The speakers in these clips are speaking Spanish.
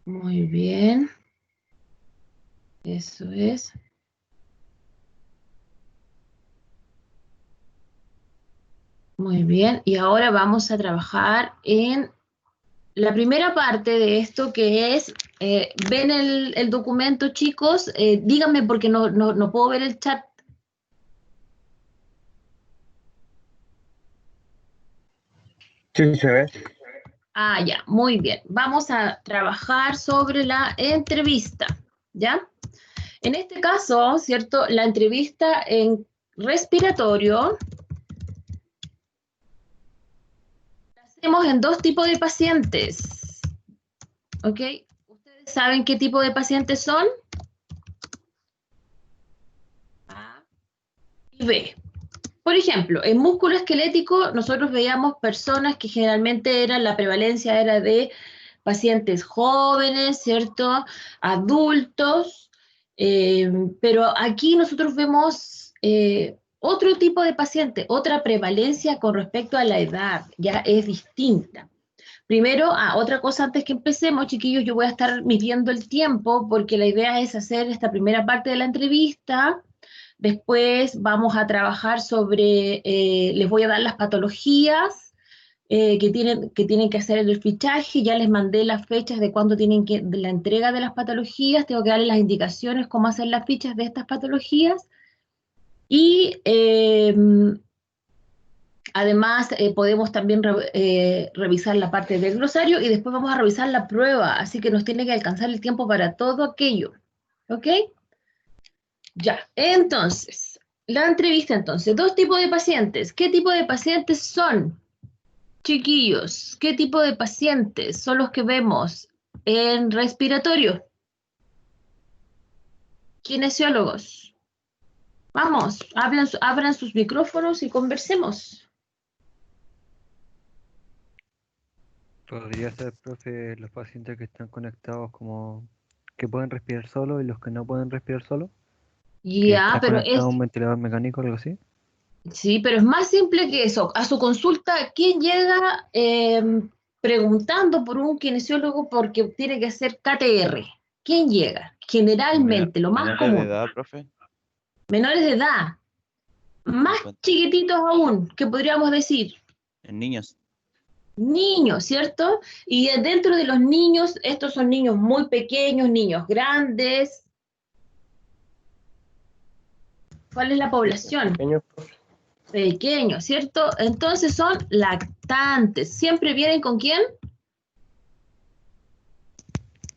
Muy bien. Eso es. Muy bien. Y ahora vamos a trabajar en la primera parte de esto que es, ¿ven el documento, chicos? Díganme porque no puedo ver el chat. Sí, se ve. Ah, ya, muy bien. Vamos a trabajar sobre la entrevista, ¿ya? En este caso, ¿cierto? La entrevista en respiratorio la hacemos en dos tipos de pacientes, ¿ok? ¿Ustedes saben qué tipo de pacientes son? A y B. Por ejemplo, en músculo esquelético nosotros veíamos personas que generalmente la prevalencia era de pacientes jóvenes, ¿cierto? Adultos, pero aquí nosotros vemos otro tipo de paciente, otra prevalencia con respecto a la edad, ya es distinta. Primero, otra cosa antes que empecemos, chiquillos, yo voy a estar midiendo el tiempo porque la idea es hacer esta primera parte de la entrevista. Después vamos a trabajar sobre, les voy a dar las patologías que tienen que hacer el fichaje. Ya les mandé las fechas de cuándo tienen que, de la entrega de las patologías. Tengo que darles las indicaciones cómo hacer las fichas de estas patologías. Y además, podemos también revisar la parte del glosario y después vamos a revisar la prueba, así que nos tiene que alcanzar el tiempo para todo aquello. ¿Ok? Ya, entonces, la entrevista entonces, dos tipos de pacientes. ¿Qué tipo de pacientes son, chiquillos? ¿Qué tipo de pacientes son los que vemos en respiratorio? Kinesiólogos. Vamos, abran sus micrófonos y conversemos. Podría ser, profe, los pacientes que están conectados como que pueden respirar solo y los que no pueden respirar solo, que Ya, está pero conectado a un ventilador mecánico o algo así. sí, pero es más simple que eso. A su consulta, ¿quién llega preguntando por un kinesiólogo porque tiene que hacer KTR? ¿Quién llega? Generalmente, lo más Menores de común. edad, profe. Menores de edad, más 50. chiquititos aún, que podríamos decir En niños. niños, ¿cierto? Y dentro de los niños, estos son niños muy pequeños, niños grandes. ¿Cuál es la población? Pequeño. Pequeños, ¿cierto? Entonces son lactantes. ¿Siempre vienen con quién?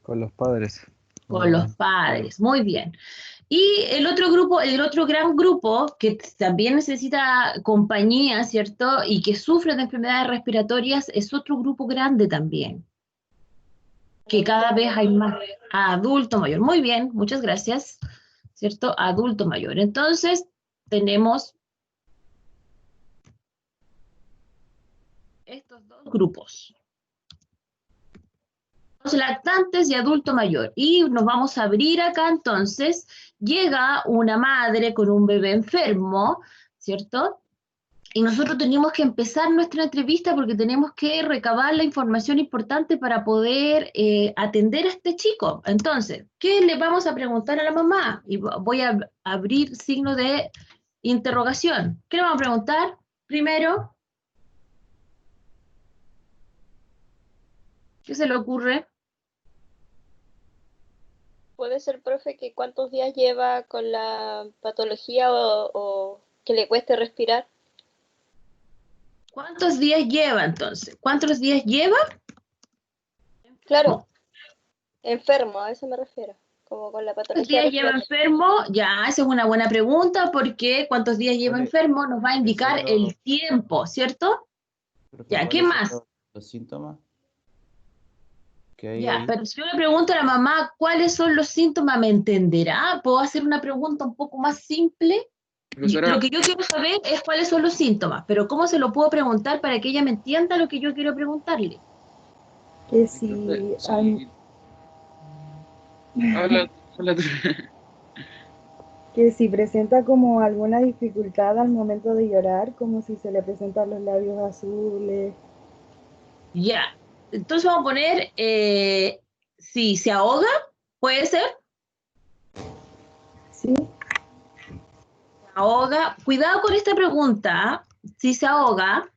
Con los padres. Con los padres. Muy bien. Y el otro grupo, el otro gran grupo que también necesita compañía, ¿cierto? Y que sufre de enfermedades respiratorias es otro grupo grande también, que cada vez hay más adulto mayor. Muy bien, muchas gracias, ¿cierto? Adulto mayor. Entonces, tenemos estos dos grupos, los lactantes y adulto mayor. Y nos vamos a abrir acá entonces. Llega una madre con un bebé enfermo, ¿cierto? Y nosotros tenemos que empezar nuestra entrevista porque tenemos que recabar la información importante para poder atender a este chico. Entonces, ¿qué le vamos a preguntar a la mamá? Y voy a abrir signo de interrogación. ¿Qué le vamos a preguntar? Primero, ¿qué se le ocurre? ¿Puede ser, profe, que cuántos días lleva con la patología o que le cueste respirar? ¿Cuántos días lleva entonces? ¿Cuántos días lleva? Claro, No. enfermo, a eso me refiero, como con la ¿Cuántos patología días lleva respiratoria. enfermo? Ya, esa es una buena pregunta porque cuántos días lleva ¿Cuáles enfermo nos va a son indicar el tiempo, ¿cierto? profe, Ya, ¿qué cuáles son más? los síntomas que hay Ya, ahí? pero si yo le pregunto a la mamá cuáles son los síntomas, ¿me entenderá? ¿Puedo hacer una pregunta un poco más simple? Lo Profesora, que yo quiero saber es cuáles son los síntomas, pero ¿cómo se lo puedo preguntar para que ella me entienda lo que yo quiero preguntarle? Que profe, si, si habla, habla tú. que si presenta como alguna dificultad al momento de llorar, como si se le presentan los labios azules. Ya, entonces vamos a poner si se ahoga, ¿puede ser? Sí, Ahoga. Cuidado con esta pregunta, ¿ah? Si se ahoga,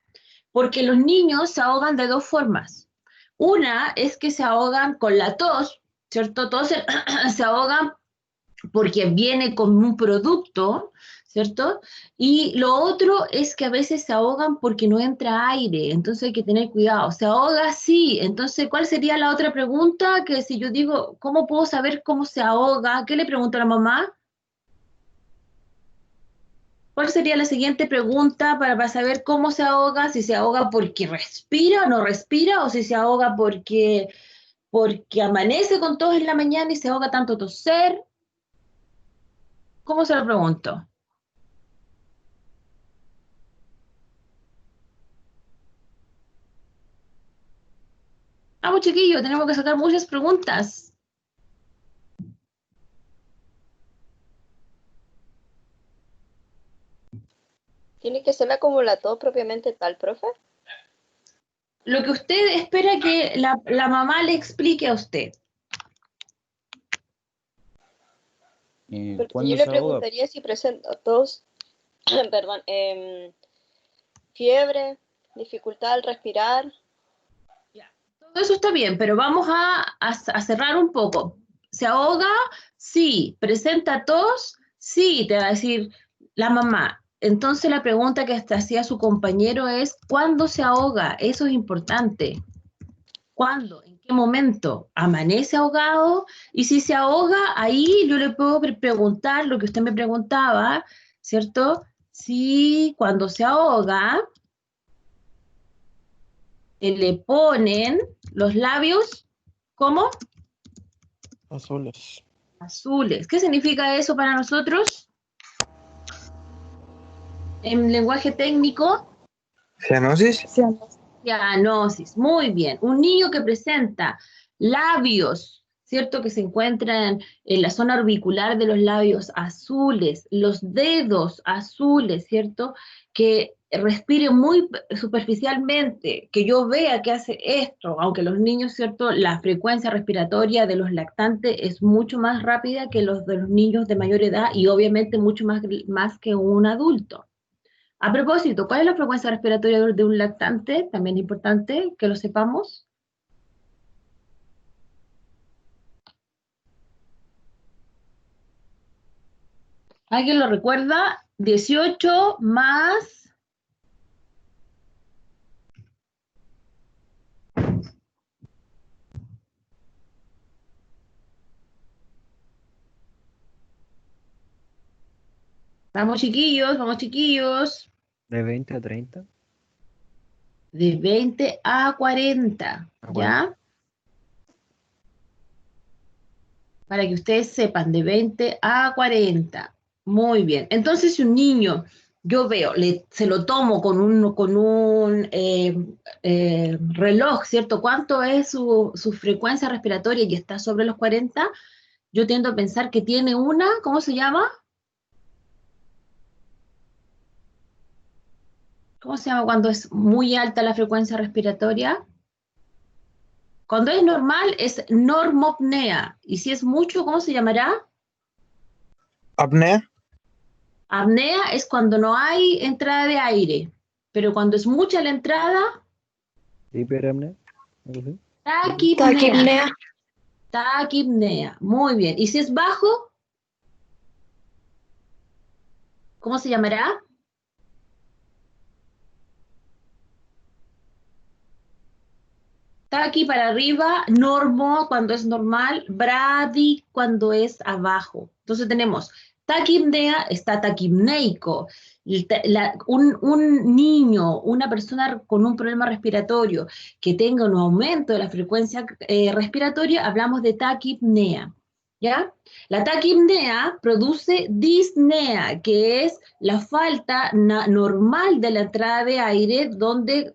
porque los niños se ahogan de dos formas. Una es que se ahogan con la tos, ¿cierto? Todos se ahogan porque viene con un producto, ¿cierto? Y lo otro es que a veces se ahogan porque no entra aire, entonces hay que tener cuidado. Se ahoga, sí, entonces, ¿cuál sería la otra pregunta? Que si yo digo, ¿cómo puedo saber cómo se ahoga? ¿Qué le pregunto a la mamá? ¿Cuál sería la siguiente pregunta para saber cómo se ahoga? Si se ahoga porque respira o no respira, o si se ahoga porque amanece con tos en la mañana y se ahoga tanto toser. ¿Cómo se lo pregunto? Vamos, chiquillos, tenemos que sacar muchas preguntas. ¿Tiene que ser la acumulatoria propiamente tal, profe? Lo que usted espera que la mamá le explique a usted. Porque ¿Cuándo yo le se ahoga? preguntaría si presenta tos, perdón, fiebre, dificultad al respirar. Todo eso está bien, pero vamos a cerrar un poco. ¿Se ahoga? Sí. ¿Presenta tos? Sí, te va a decir la mamá. Entonces la pregunta que hasta hacía su compañero es, ¿cuándo se ahoga? Eso es importante. ¿Cuándo? ¿En qué momento? ¿Amanece ahogado? Y si se ahoga, ahí yo le puedo preguntar lo que usted me preguntaba, ¿cierto? Si cuando se ahoga, le ponen los labios, ¿cómo? Azules. Azules. ¿Qué significa eso para nosotros? En lenguaje técnico, ¿Cianosis? cianosis. Muy bien. Un niño que presenta labios, ¿cierto? Que se encuentran en la zona orbicular de los labios azules, los dedos azules, ¿cierto? Que respire muy superficialmente, que yo vea que hace esto, aunque los niños, ¿cierto? La frecuencia respiratoria de los lactantes es mucho más rápida que los de los niños de mayor edad y obviamente mucho más que un adulto. A propósito, ¿cuál es la frecuencia respiratoria de un lactante? También es importante que lo sepamos. ¿Alguien lo recuerda? 18 más... Vamos chiquillos, vamos chiquillos. De 20 a 30. De 20 a 40, ¿ya? Para que ustedes sepan, de 20 a 40. Muy bien. Entonces, si un niño, yo veo, se lo tomo con un reloj, ¿cierto? ¿Cuánto es su frecuencia respiratoria y está sobre los 40? Yo tiendo a pensar que tiene una, ¿cómo se llama? ¿Cómo se llama cuando es muy alta la frecuencia respiratoria? Cuando es normal es normopnea. Y si es mucho, ¿cómo se llamará? ¿Apnea? Apnea es cuando no hay entrada de aire. Pero cuando es mucha la entrada, Hiperapnea. ¿Algo así? taquipnea. Taquipnea. Muy bien. ¿Y si es bajo? ¿Cómo se llamará? Taqui para arriba, normo cuando es normal, bradi cuando es abajo. Entonces tenemos taquipnea, está taquipneico. Un niño, una persona con un problema respiratorio que tenga un aumento de la frecuencia respiratoria, hablamos de taquipnea. ¿Ya? La taquipnea produce disnea, que es la falta normal de la entrada de aire, donde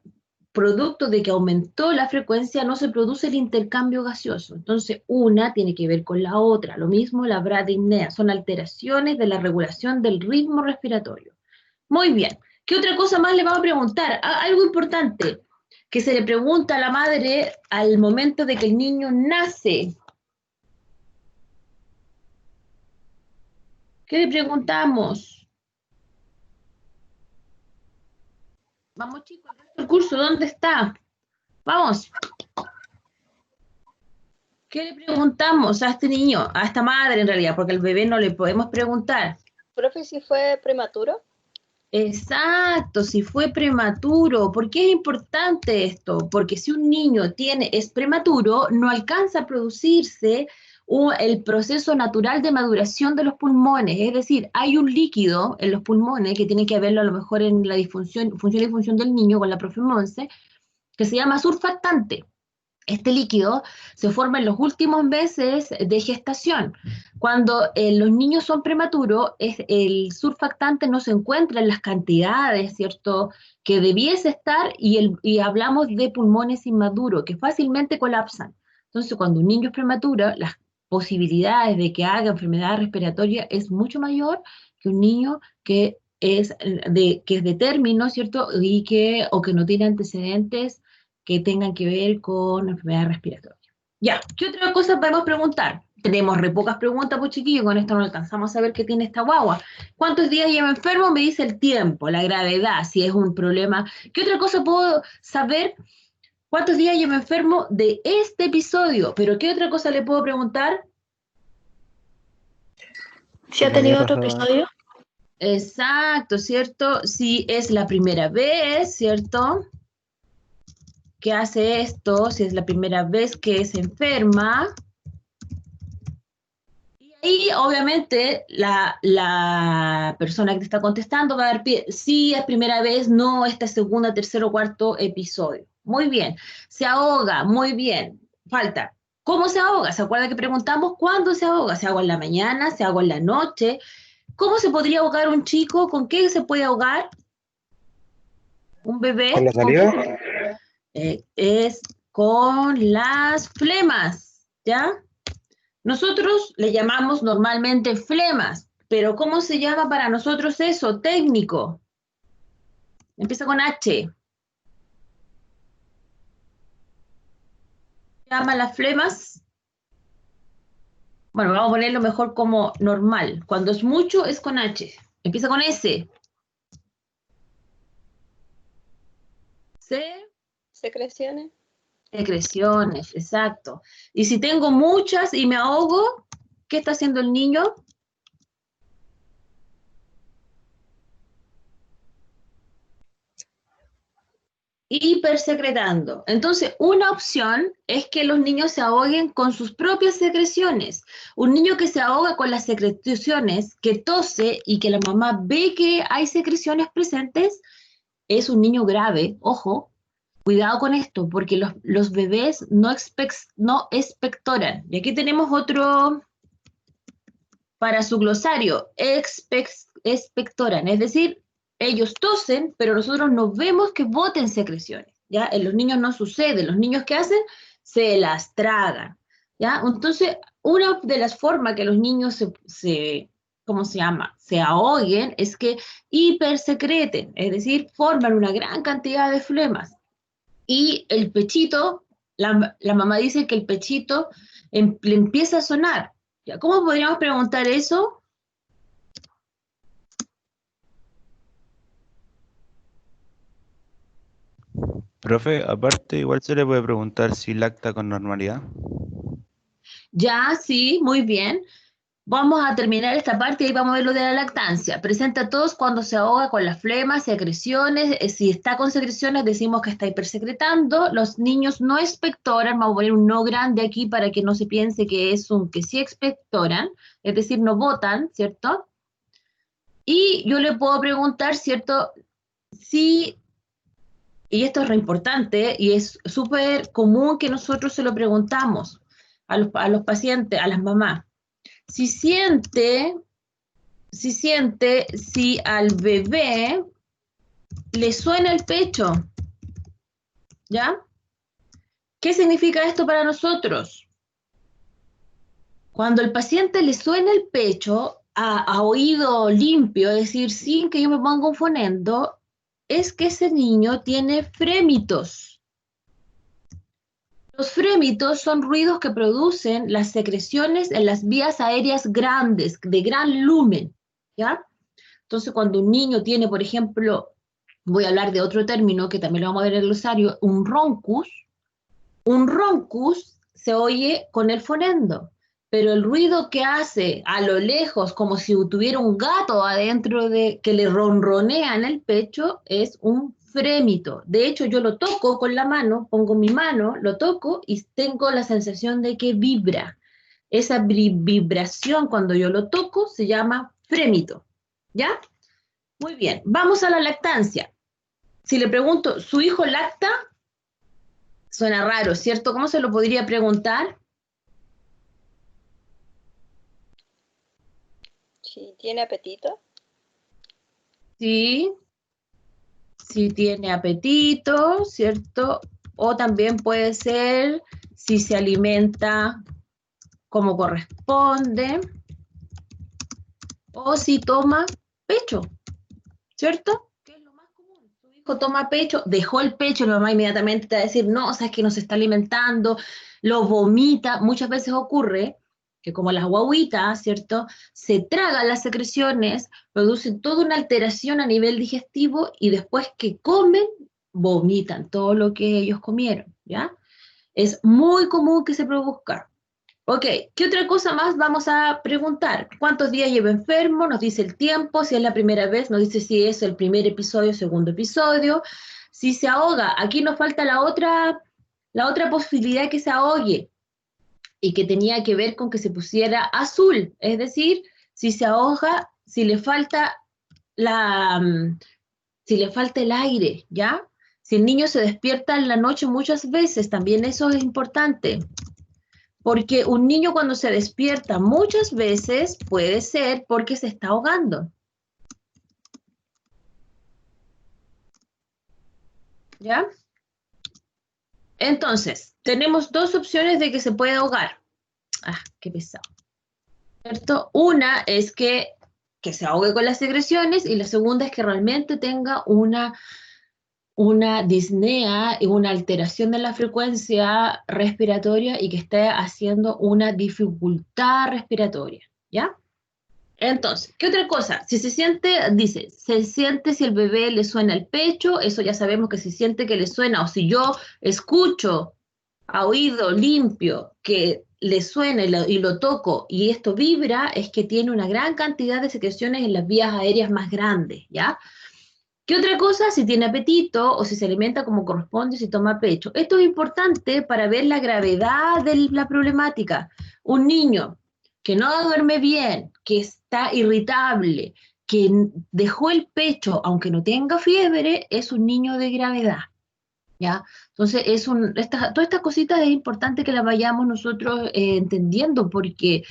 producto de que aumentó la frecuencia, no se produce el intercambio gaseoso. Entonces, una tiene que ver con la otra. Lo mismo la bradipnea, son alteraciones de la regulación del ritmo respiratorio. Muy bien. ¿Qué otra cosa más le vamos a preguntar? Algo importante. que se le pregunta a la madre al momento de que el niño nace. ¿Qué le preguntamos? Vamos chicos, el curso, ¿dónde está? Vamos. ¿Qué le preguntamos a este niño, a esta madre en realidad? Porque al bebé no le podemos preguntar. Profe, si fue prematuro. Exacto, si fue prematuro. ¿Por qué es importante esto? Porque si un niño es prematuro, no alcanza a producirse el proceso natural de maduración de los pulmones. Es decir, hay un líquido en los pulmones, que tiene que verlo a lo mejor en la función y disfunción del niño con la profe Monse, que se llama surfactante. Este líquido se forma en los últimos meses de gestación. Cuando los niños son prematuros, el surfactante no se encuentra en las cantidades, ¿cierto?, que debiese estar, y hablamos de pulmones inmaduros, que fácilmente colapsan. Entonces, cuando un niño es prematuro, las posibilidades de que haga enfermedad respiratoria es mucho mayor que un niño que es de término, ¿cierto?, o que no tiene antecedentes que tengan que ver con enfermedad respiratoria. Ya, ¿qué otra cosa podemos preguntar? Tenemos re pocas preguntas, pues chiquillos, con esto no alcanzamos a saber qué tiene esta guagua. ¿Cuántos días lleva enfermo? Me dice el tiempo, la gravedad, si es un problema. ¿Qué otra cosa puedo saber? ¿Cuántos días lleva enfermo de este episodio? ¿Pero qué otra cosa le puedo preguntar? ¿Si ha tenido otro episodio? Exacto, ¿cierto? Si es la primera vez, ¿cierto?, que hace esto, si es la primera vez que se enferma. Y ahí, obviamente, la persona que te está contestando va a dar pie, si es primera vez, no esta segunda, tercero, cuarto episodio. Muy bien. Se ahoga, muy bien. Falta. ¿Cómo se ahoga? ¿Se acuerda que preguntamos cuándo se ahoga? ¿Se ahoga en la mañana? ¿Se ahoga en la noche? ¿Cómo se podría ahogar un chico? ¿Con qué se puede ahogar? ¿Un bebé? ¿Con la saliva? Es con las flemas, ¿ya? Nosotros le llamamos normalmente flemas, pero ¿cómo se llama para nosotros eso? Técnico. Empieza con H. ¿Se llama las flemas? Bueno, vamos a ponerlo mejor como normal. Cuando es mucho es con H. Empieza con S. C. Secreciones. Secreciones, exacto. Y si tengo muchas y me ahogo, ¿qué está haciendo el niño? Hipersecretando. Entonces, una opción es que los niños se ahoguen con sus propias secreciones. Un niño que se ahoga con las secreciones, que tose y que la mamá ve que hay secreciones presentes, es un niño grave. Ojo, cuidado con esto, porque los bebés no expectoran. Y aquí tenemos otro para su glosario, expectoran, es decir, ellos tosen, pero nosotros no vemos que boten secreciones, ¿ya? En los niños no sucede, los niños ¿qué hacen? Se las tragan, ¿ya? Entonces, una de las formas que los niños ¿cómo se llama?, se ahoguen, es que hipersecreten, es decir, forman una gran cantidad de flemas. Y el pechito, la mamá dice que el pechito le empieza a sonar. ¿Ya? ¿Cómo podríamos preguntar eso? Profe, aparte, igual se le puede preguntar si lacta con normalidad. Ya, sí, muy bien. Vamos a terminar esta parte y ahí vamos a ver lo de la lactancia. Presenta a todos cuando se ahoga con las flemas, secreciones. Si está con secreciones, decimos que está hipersecretando. Los niños no expectoran. Vamos a poner un no grande aquí para que no se piense que es un que sí expectoran. Es decir, no botan, ¿cierto? Y yo le puedo preguntar, ¿cierto? Si, y esto es re importante y es súper común que nosotros se lo preguntamos a los pacientes, a las mamás. Si al bebé le suena el pecho, ¿ya? ¿Qué significa esto para nosotros? Cuando el paciente le suena el pecho a oído limpio, es decir, sin que yo me ponga un fonendo, es que ese niño tiene frémitos. Los frémitos son ruidos que producen las secreciones en las vías aéreas grandes, de gran lumen, ¿ya? Entonces, cuando un niño tiene, por ejemplo, voy a hablar de otro término que también lo vamos a ver en el glosario, un roncus se oye con el fonendo, pero el ruido que hace a lo lejos, como si tuviera un gato adentro que le ronronea en el pecho, es un frémito. De hecho, yo lo toco con la mano, pongo mi mano, lo toco y tengo la sensación de que vibra. Esa vibración cuando yo lo toco se llama frémito, ¿ya? Muy bien, vamos a la lactancia. Si le pregunto, ¿su hijo lacta? Suena raro, ¿cierto? ¿Cómo se lo podría preguntar? Si tiene apetito. Sí, si tiene apetito, ¿cierto? O también puede ser si se alimenta como corresponde, o si toma pecho, ¿cierto? ¿Qué es lo más común? Su hijo toma pecho, dejó el pecho, la mamá inmediatamente te va a decir, no, o sea, es que no se está alimentando, lo vomita. Muchas veces ocurre que como las guaguitas, ¿cierto? Se tragan las secreciones, producen toda una alteración a nivel digestivo y después que comen, vomitan todo lo que ellos comieron, ¿ya? Es muy común que se produzca. Ok, ¿qué otra cosa más vamos a preguntar? ¿Cuántos días lleva enfermo? Nos dice el tiempo, si es la primera vez, nos dice si es el primer episodio, segundo episodio. Si se ahoga, aquí nos falta la otra posibilidad que se ahogue y que tenía que ver con que se pusiera azul, es decir, si se ahoga, si le falta si le falta el aire, ¿ya? Si el niño se despierta en la noche muchas veces, también eso es importante. Porque un niño cuando se despierta muchas veces puede ser porque se está ahogando. ¿Ya? Entonces, tenemos dos opciones de que se puede ahogar. Ah, qué pesado. ¿Cierto? Una es que se ahogue con las secreciones y la segunda es que realmente tenga una disnea y una alteración de la frecuencia respiratoria y que esté haciendo una dificultad respiratoria, ¿ya? Entonces, ¿qué otra cosa? Si se siente, dice, se siente si el bebé le suena el pecho, eso ya sabemos que si siente que le suena, o si yo escucho a oído limpio que le suena y lo toco y esto vibra, es que tiene una gran cantidad de secreciones en las vías aéreas más grandes, ¿ya? ¿Qué otra cosa? Si tiene apetito o si se alimenta como corresponde, si toma pecho. Esto es importante para ver la gravedad de la problemática. Un niño que no duerme bien, que está irritable, que dejó el pecho aunque no tenga fiebre, es un niño de gravedad, ¿ya? Entonces, todas estas cositas es importante que las vayamos nosotros entendiendo porque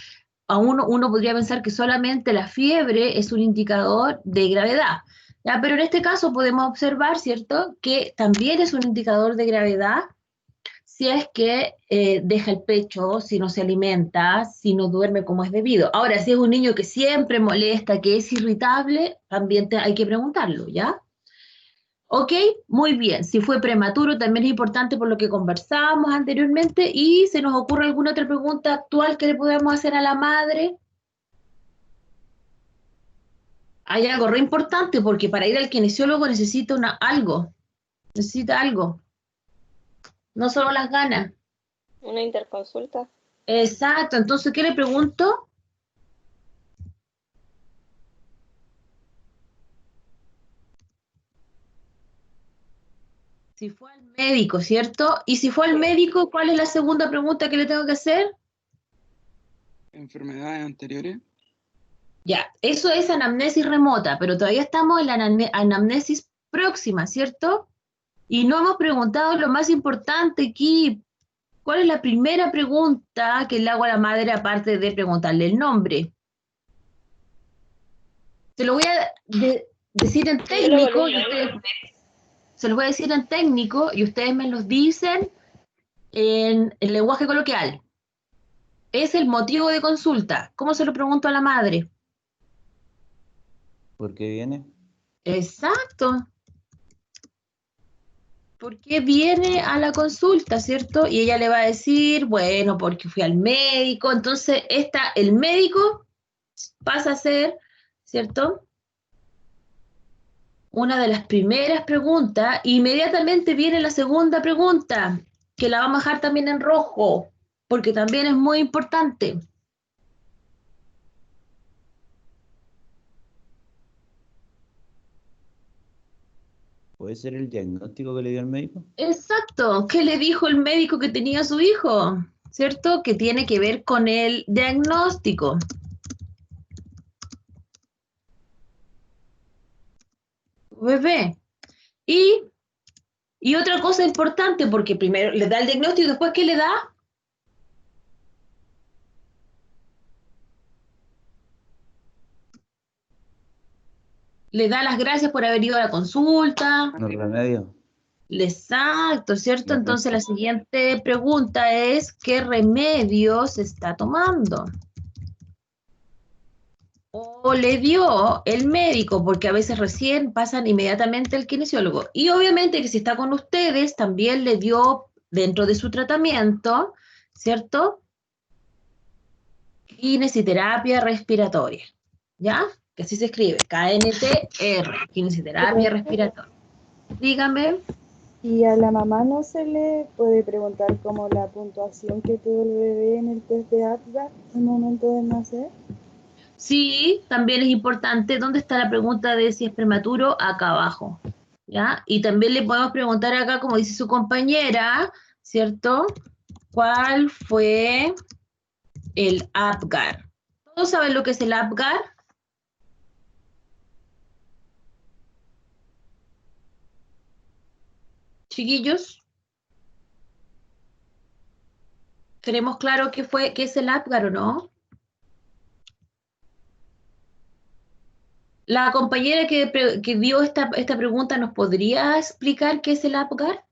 uno podría pensar que solamente la fiebre es un indicador de gravedad. ¿Ya? Pero en este caso podemos observar, ¿cierto?, que también es un indicador de gravedad si es que deja el pecho, si no se alimenta, si no duerme como es debido. Ahora, si es un niño que siempre molesta, que es irritable, también hay que preguntarlo, ¿ya? Ok, muy bien. Si fue prematuro, también es importante por lo que conversábamos anteriormente. ¿Y se nos ocurre alguna otra pregunta actual que le podemos hacer a la madre? Hay algo re importante porque para ir al kinesiólogo necesita necesita algo, no solo las ganas. Una interconsulta. Exacto, entonces, ¿qué le pregunto? Si fue al médico, ¿cierto? Y si fue al médico, ¿cuál es la segunda pregunta que le tengo que hacer? ¿Enfermedades anteriores? Ya, eso es anamnesis remota, pero todavía estamos en la anamnesis próxima, ¿cierto? Y no hemos preguntado lo más importante aquí. ¿Cuál es la primera pregunta que le hago a la madre aparte de preguntarle el nombre? Se lo voy a decir en técnico se los voy a decir en técnico y ustedes me los dicen en el lenguaje coloquial. Es el motivo de consulta. ¿Cómo se lo pregunto a la madre? ¿Por qué viene? Exacto. ¿por qué viene a la consulta, cierto? Y ella le va a decir, bueno, porque fui al médico. Entonces, el médico pasa a ser, ¿cierto? Una de las primeras preguntas. Inmediatamente viene la segunda pregunta, que la vamos a dejar también en rojo, porque también es muy importante. ¿Puede ser el diagnóstico que le dio el médico? Exacto, ¿qué le dijo el médico que tenía a su hijo? ¿Cierto? Que tiene que ver con el diagnóstico. Bebé. Y otra cosa importante, porque primero le da el diagnóstico y después ¿qué le da? Le da las gracias por haber ido a la consulta. ¿No remedio? Exacto, ¿cierto? Ya, Entonces la perfecto. siguiente pregunta es, ¿qué remedio se está tomando? O le dio el médico, porque a veces recién pasan inmediatamente al kinesiólogo. Y obviamente que si está con ustedes, también le dio dentro de su tratamiento, ¿cierto? Kinesiterapia respiratoria, ¿ya? Que así se escribe, KNTR, kinesiterapia Profe, respiratoria. Dígame. ¿y a la mamá no se le puede preguntar como la puntuación que tuvo el bebé en el test de APGAR al momento de nacer? Sí, también es importante, ¿dónde está la pregunta de si es prematuro? Acá abajo, ¿ya? Y también le podemos preguntar acá, como dice su compañera, ¿cierto? ¿Cuál fue el APGAR? ¿Todos saben lo que es el APGAR? Chiquillos, ¿tenemos claro qué es el APGAR o no? La compañera que dio esta pregunta, ¿nos podría explicar qué es el APGAR?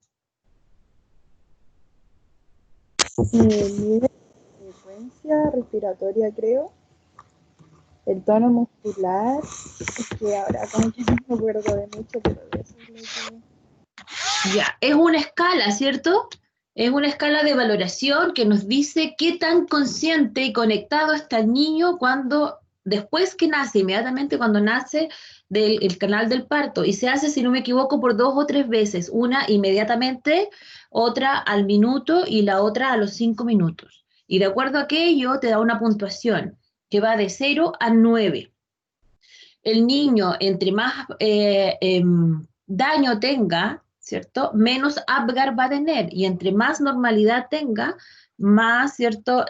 Mide la frecuencia respiratoria, creo. El tono muscular. Es que ahora como que no me acuerdo de mucho, pero de eso es lo que... Ya, es una escala, ¿cierto? Es una escala de valoración que nos dice qué tan consciente y conectado está el niño cuando, después que nace, inmediatamente cuando nace del canal del parto. Y se hace, si no me equivoco, por 2 o 3 veces. Una inmediatamente, otra al minuto y la otra a los 5 minutos. Y de acuerdo a aquello, te da una puntuación que va de 0 a 9. El niño, entre más daño tenga, ¿cierto? Menos Apgar va a tener, y entre más normalidad tenga, más, ¿cierto?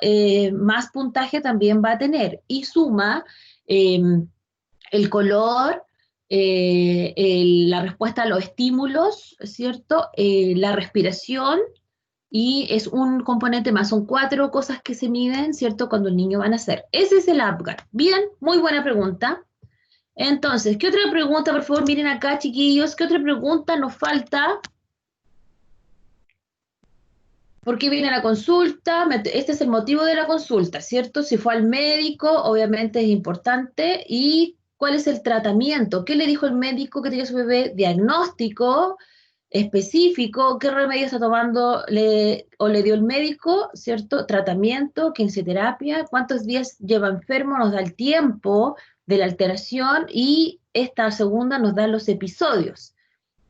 Más puntaje también va a tener, y suma eh, el color, la respuesta a los estímulos, ¿cierto? La respiración, y es un componente más, son 4 cosas que se miden, ¿cierto? Cuando el niño va a nacer. Ese es el Apgar. Bien, muy buena pregunta. Entonces, ¿qué otra pregunta? Por favor, miren acá, chiquillos. ¿Qué otra pregunta nos falta? ¿Por qué viene la consulta? Este es el motivo de la consulta, ¿cierto? Si fue al médico, obviamente es importante. ¿Y cuál es el tratamiento? ¿Qué le dijo el médico que tenía su bebé? Diagnóstico específico. ¿Qué remedio está tomando o le dio el médico? ¿Cierto? Tratamiento, kinesiología. ¿Cuántos días lleva enfermo? Nos da el tiempo de la alteración, y esta segunda nos da los episodios.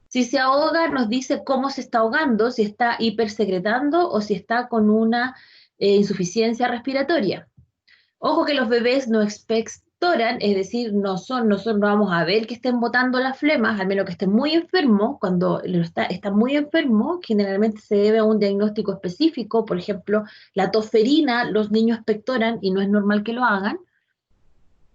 Si se ahoga, nos dice cómo se está ahogando, si está hipersecretando o si está con una insuficiencia respiratoria. Ojo que los bebés no expectoran, es decir, nosotros no vamos a ver que estén botando las flemas, al menos que estén muy enfermos. Cuando está muy enfermo, generalmente se debe a un diagnóstico específico. Por ejemplo, la tosferina, los niños expectoran y no es normal que lo hagan.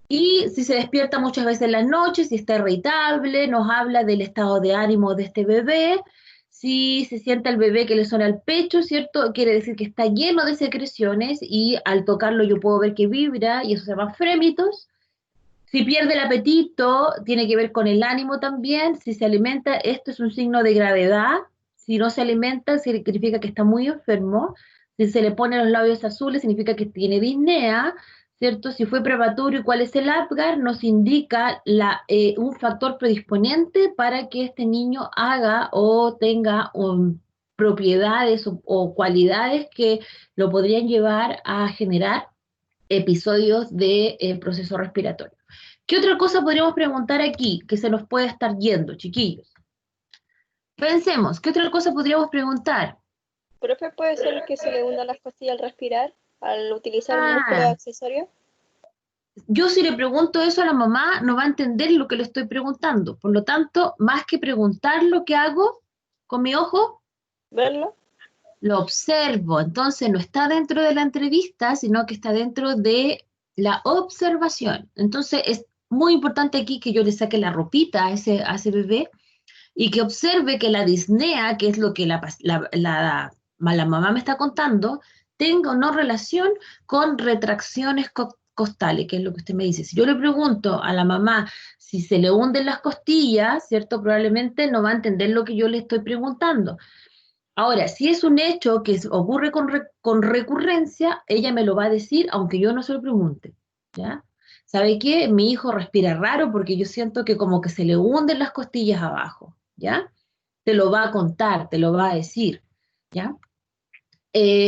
Y si se despierta muchas veces en la noche, si está irritable, nos habla del estado de ánimo de este bebé. Si se siente el bebé que le suena el pecho, ¿cierto? Quiere decir que está lleno de secreciones, y al tocarlo yo puedo ver que vibra, y eso se llama frémitos. Si pierde el apetito, tiene que ver con el ánimo también. Si se alimenta, esto es un signo de gravedad. Si no se alimenta, significa que está muy enfermo. Si se le ponen los labios azules, significa que tiene disnea. ¿cierto? Si fue prematuro y cuál es el Apgar, nos indica un factor predisponente para que este niño haga o tenga propiedades o cualidades que lo podrían llevar a generar episodios de proceso respiratorio. ¿Qué otra cosa podríamos preguntar aquí que se nos puede estar yendo, chiquillos? Pensemos, ¿qué otra cosa podríamos preguntar? ¿Profe, puede ser que se le hundan las costillas al respirar, al utilizar un músculo accesorio? Yo si le pregunto eso a la mamá, no va a entender lo que le estoy preguntando. Por lo tanto, más que preguntar lo que hago con mi ojo, ¿Verlo? lo observo. Entonces no está dentro de la entrevista, sino que está dentro de la observación. Entonces es muy importante aquí que yo le saque la ropita a ese bebé y que observe que la disnea, que es lo que la mamá me está contando, tenga o no relación con retracciones costales, que es lo que usted me dice. Si yo le pregunto a la mamá si se le hunden las costillas, ¿cierto? Probablemente no va a entender lo que yo le estoy preguntando. Ahora, si es un hecho que ocurre con recurrencia, ella me lo va a decir, aunque yo no se lo pregunte, ¿ya? ¿Sabe qué? Mi hijo respira raro porque yo siento que como que se le hunden las costillas abajo, ¿ya? Te lo va a contar, te lo va a decir, ¿ya?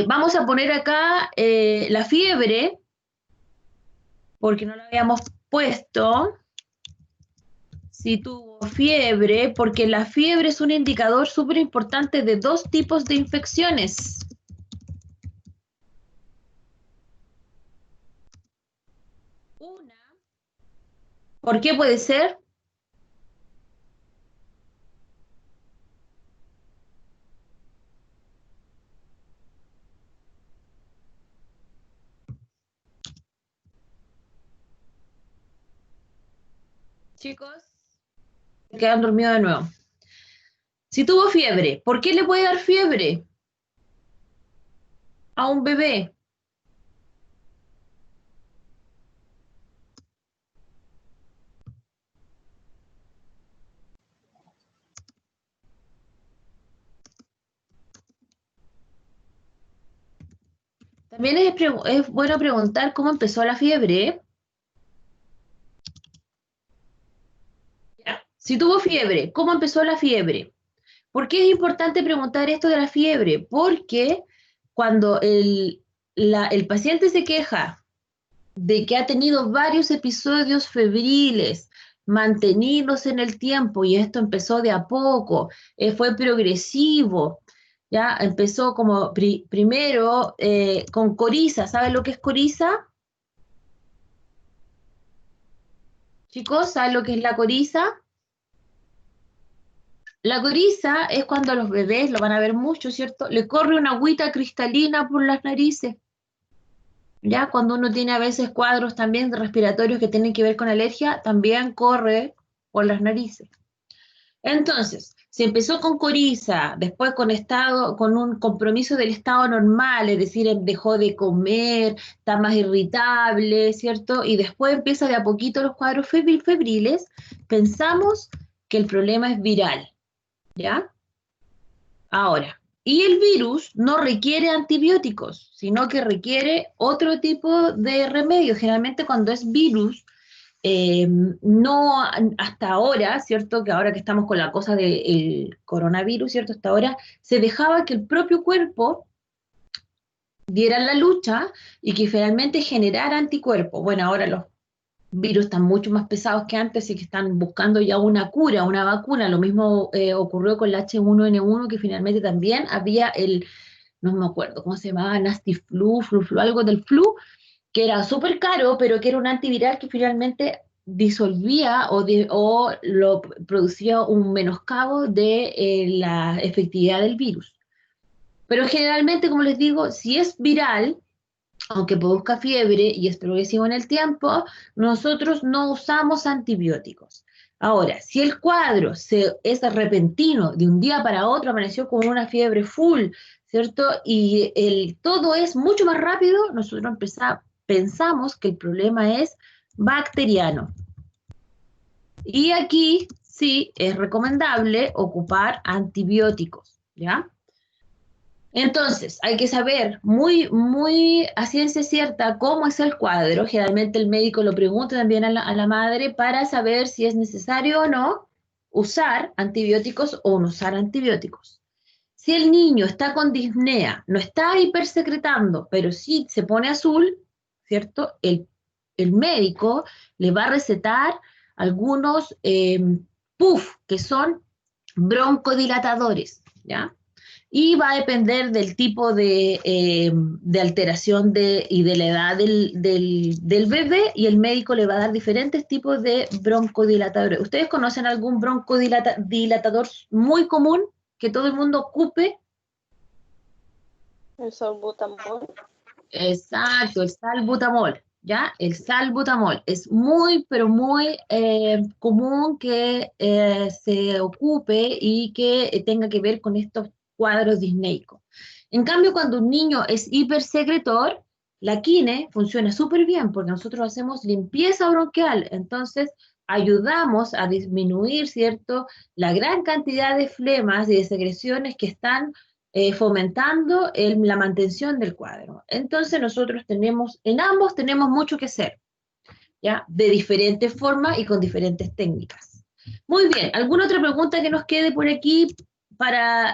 Vamos a poner acá la fiebre, porque no la habíamos puesto. Si tuvo fiebre, porque la fiebre es un indicador súper importante de dos tipos de infecciones. Una, ¿por qué puede ser? Chicos, se quedan dormidos de nuevo. Si tuvo fiebre, ¿por qué le puede dar fiebre a un bebé? También es bueno preguntar cómo empezó la fiebre. Ya. Si tuvo fiebre, ¿cómo empezó la fiebre? ¿Por qué es importante preguntar esto de la fiebre? Porque cuando el paciente se queja de que ha tenido varios episodios febriles, mantenidos en el tiempo, y esto empezó de a poco, fue progresivo, ya empezó como primero con coriza. ¿Saben lo que es coriza? Chicos, ¿saben lo que es la coriza? La coriza es cuando a los bebés, lo van a ver mucho, ¿cierto? Le corre una agüita cristalina por las narices. Ya cuando uno tiene a veces cuadros también respiratorios que tienen que ver con alergia, también corre por las narices. Entonces, si empezó con coriza, después con un compromiso del estado normal, es decir, dejó de comer, está más irritable, ¿cierto? Y después empieza de a poquito los cuadros febriles, pensamos que el problema es viral, ¿ya? Ahora, y el virus no requiere antibióticos, sino que requiere otro tipo de remedio. Generalmente cuando es virus, no hasta ahora, ¿cierto? Que ahora que estamos con la cosa del coronavirus, ¿cierto? Hasta ahora se dejaba que el propio cuerpo diera la lucha y que finalmente generara anticuerpos. Bueno, ahora los virus están mucho más pesados que antes y que están buscando ya una cura, una vacuna. Lo mismo ocurrió con la H1N1, que finalmente también había no me acuerdo cómo se llamaba, Nasty Flu, algo del flu, que era súper caro, pero que era un antiviral que finalmente disolvía o lo producía un menoscabo de la efectividad del virus. Pero generalmente, como les digo, si es viral, aunque produzca fiebre y es progresivo en el tiempo, nosotros no usamos antibióticos. Ahora, si el cuadro es repentino, de un día para otro amaneció con una fiebre full, ¿cierto? Y todo es mucho más rápido, nosotros pensamos que el problema es bacteriano. Y aquí sí es recomendable ocupar antibióticos, ¿ya? Entonces, hay que saber muy a ciencia cierta cómo es el cuadro. Generalmente el médico lo pregunta también a la madre para saber si es necesario o no usar antibióticos o no usar antibióticos. Si el niño está con disnea, no está hipersecretando, pero sí se pone azul, ¿cierto? El médico le va a recetar algunos PUF, que son broncodilatadores, ¿ya? Y va a depender del tipo de alteración y de la edad del bebé, y el médico le va a dar diferentes tipos de broncodilatadores. ¿Ustedes conocen algún broncodilatador muy común que todo el mundo ocupe? El salbutamol. Exacto, el salbutamol, ¿ya? El salbutamol es muy, pero muy común que se ocupe y que tenga que ver con estos cuadros disneicos. En cambio, cuando un niño es hipersecretor, la quine funciona súper bien porque nosotros hacemos limpieza bronquial, entonces ayudamos a disminuir, ¿cierto?, la gran cantidad de flemas y de secreciones que están fomentando la mantención del cuadro. Entonces nosotros tenemos, en ambos tenemos mucho que hacer, ¿ya? De diferentes formas y con diferentes técnicas. Muy bien, ¿alguna otra pregunta que nos quede por aquí?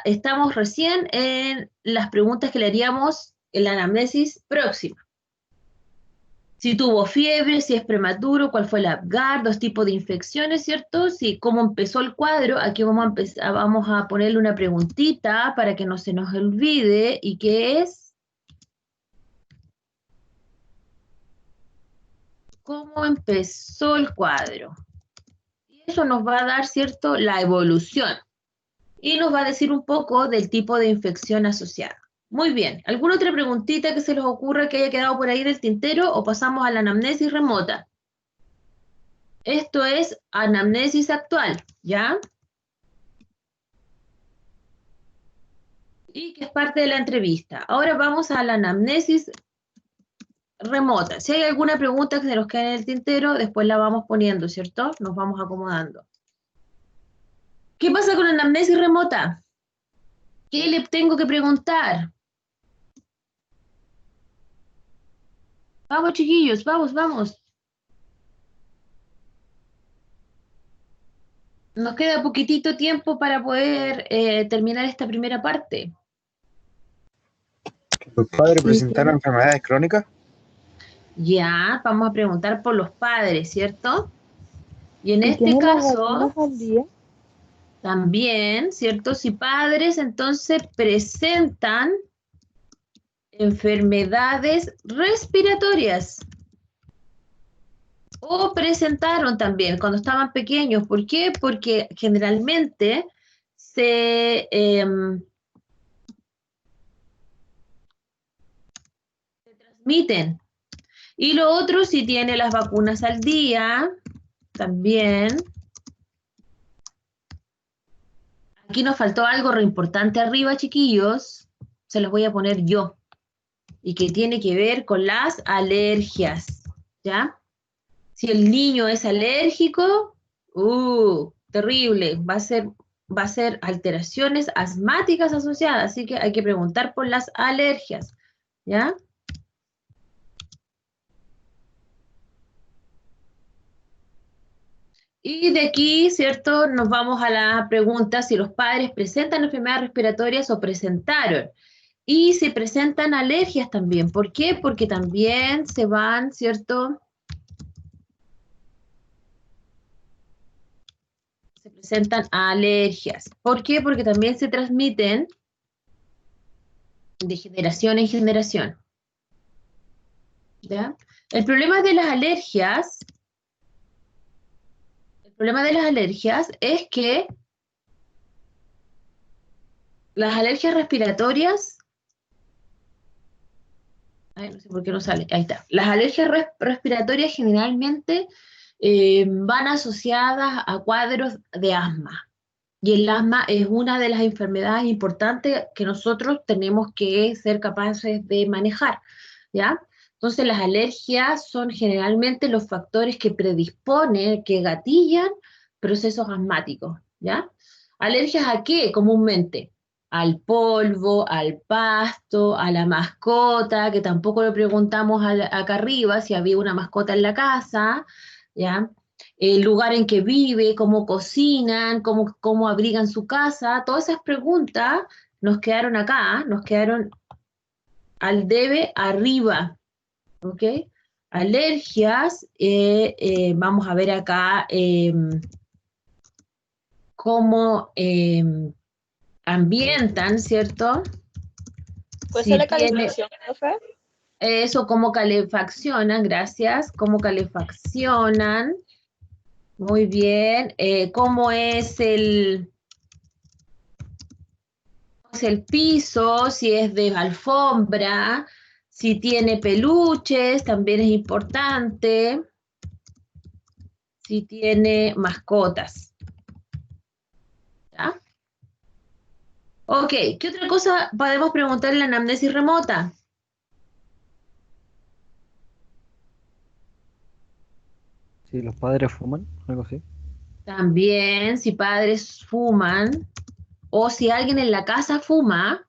Estamos recién en las preguntas que le haríamos en la anamnesis próxima. Si tuvo fiebre, si es prematuro, cuál fue el Apgar, dos tipos de infecciones, ¿cierto? Si cómo empezó el cuadro, aquí vamos a ponerle una preguntita para que no se nos olvide, ¿y qué es? ¿Cómo empezó el cuadro? Y eso nos va a dar, ¿cierto?, la evolución. Y nos va a decir un poco del tipo de infección asociada. Muy bien, ¿alguna otra preguntita que se les ocurra que haya quedado por ahí del tintero o pasamos a la anamnesis remota? Esto es anamnesis actual, ¿ya? Y que es parte de la entrevista. Ahora vamos a la anamnesis remota. Si hay alguna pregunta que se nos quede en el tintero, después la vamos poniendo, ¿cierto? Nos vamos acomodando. ¿Qué pasa con la anamnesis remota? ¿Qué le tengo que preguntar? Vamos, chiquillos, vamos, vamos. Nos queda poquitito tiempo para poder terminar esta primera parte. ¿Los padres presentaron enfermedades crónicas? Ya, vamos a preguntar por los padres, ¿cierto? Y en ¿Y este tienen las caso, vacunas al día? también, ¿cierto? Si padres entonces presentan enfermedades respiratorias o presentaron también cuando estaban pequeños. ¿Por qué? Porque generalmente se transmiten. Y lo otro, si tiene las vacunas al día, también. Aquí nos faltó algo re importante arriba, chiquillos. Se los voy a poner yo. Y que tiene que ver con las alergias, ¿ya? Si el niño es alérgico, terrible, va a ser alteraciones asmáticas asociadas, así que hay que preguntar por las alergias, ¿ya? Y de aquí, ¿cierto? Nos vamos a la pregunta si los padres presentan enfermedades respiratorias o presentaron. Y se presentan alergias también. ¿Por qué? Porque también se van, ¿cierto? Se presentan alergias. ¿Por qué? Porque también se transmiten de generación en generación. ¿Ya? El problema de las alergias es que las alergias respiratorias, ay, no sé por qué no sale, ahí está. Las alergias respiratorias generalmente van asociadas a cuadros de asma. Y el asma es una de las enfermedades importantes que nosotros tenemos que ser capaces de manejar, ¿ya? Entonces las alergias son generalmente los factores que predisponen, que gatillan procesos asmáticos, ¿ya? ¿Alergias a qué comúnmente? al polvo, al pasto, a la mascota, que tampoco le preguntamos acá arriba si había una mascota en la casa, ¿ya? El lugar en que vive, cómo cocinan, cómo abrigan su casa, todas esas preguntas nos quedaron acá, nos quedaron al debe arriba, ¿ok? Alergias, vamos a ver acá cómo ambientan, ¿cierto? Puede Si ser la tiene calefacción, profe. eso, cómo calefaccionan, gracias, cómo calefaccionan, muy bien, cómo es el piso, si es de alfombra, si tiene peluches, también es importante, si tiene mascotas, ¿ya? Ok, ¿qué otra cosa podemos preguntar en la anamnesis remota? Si los padres fuman, algo así. También si padres fuman o si alguien en la casa fuma.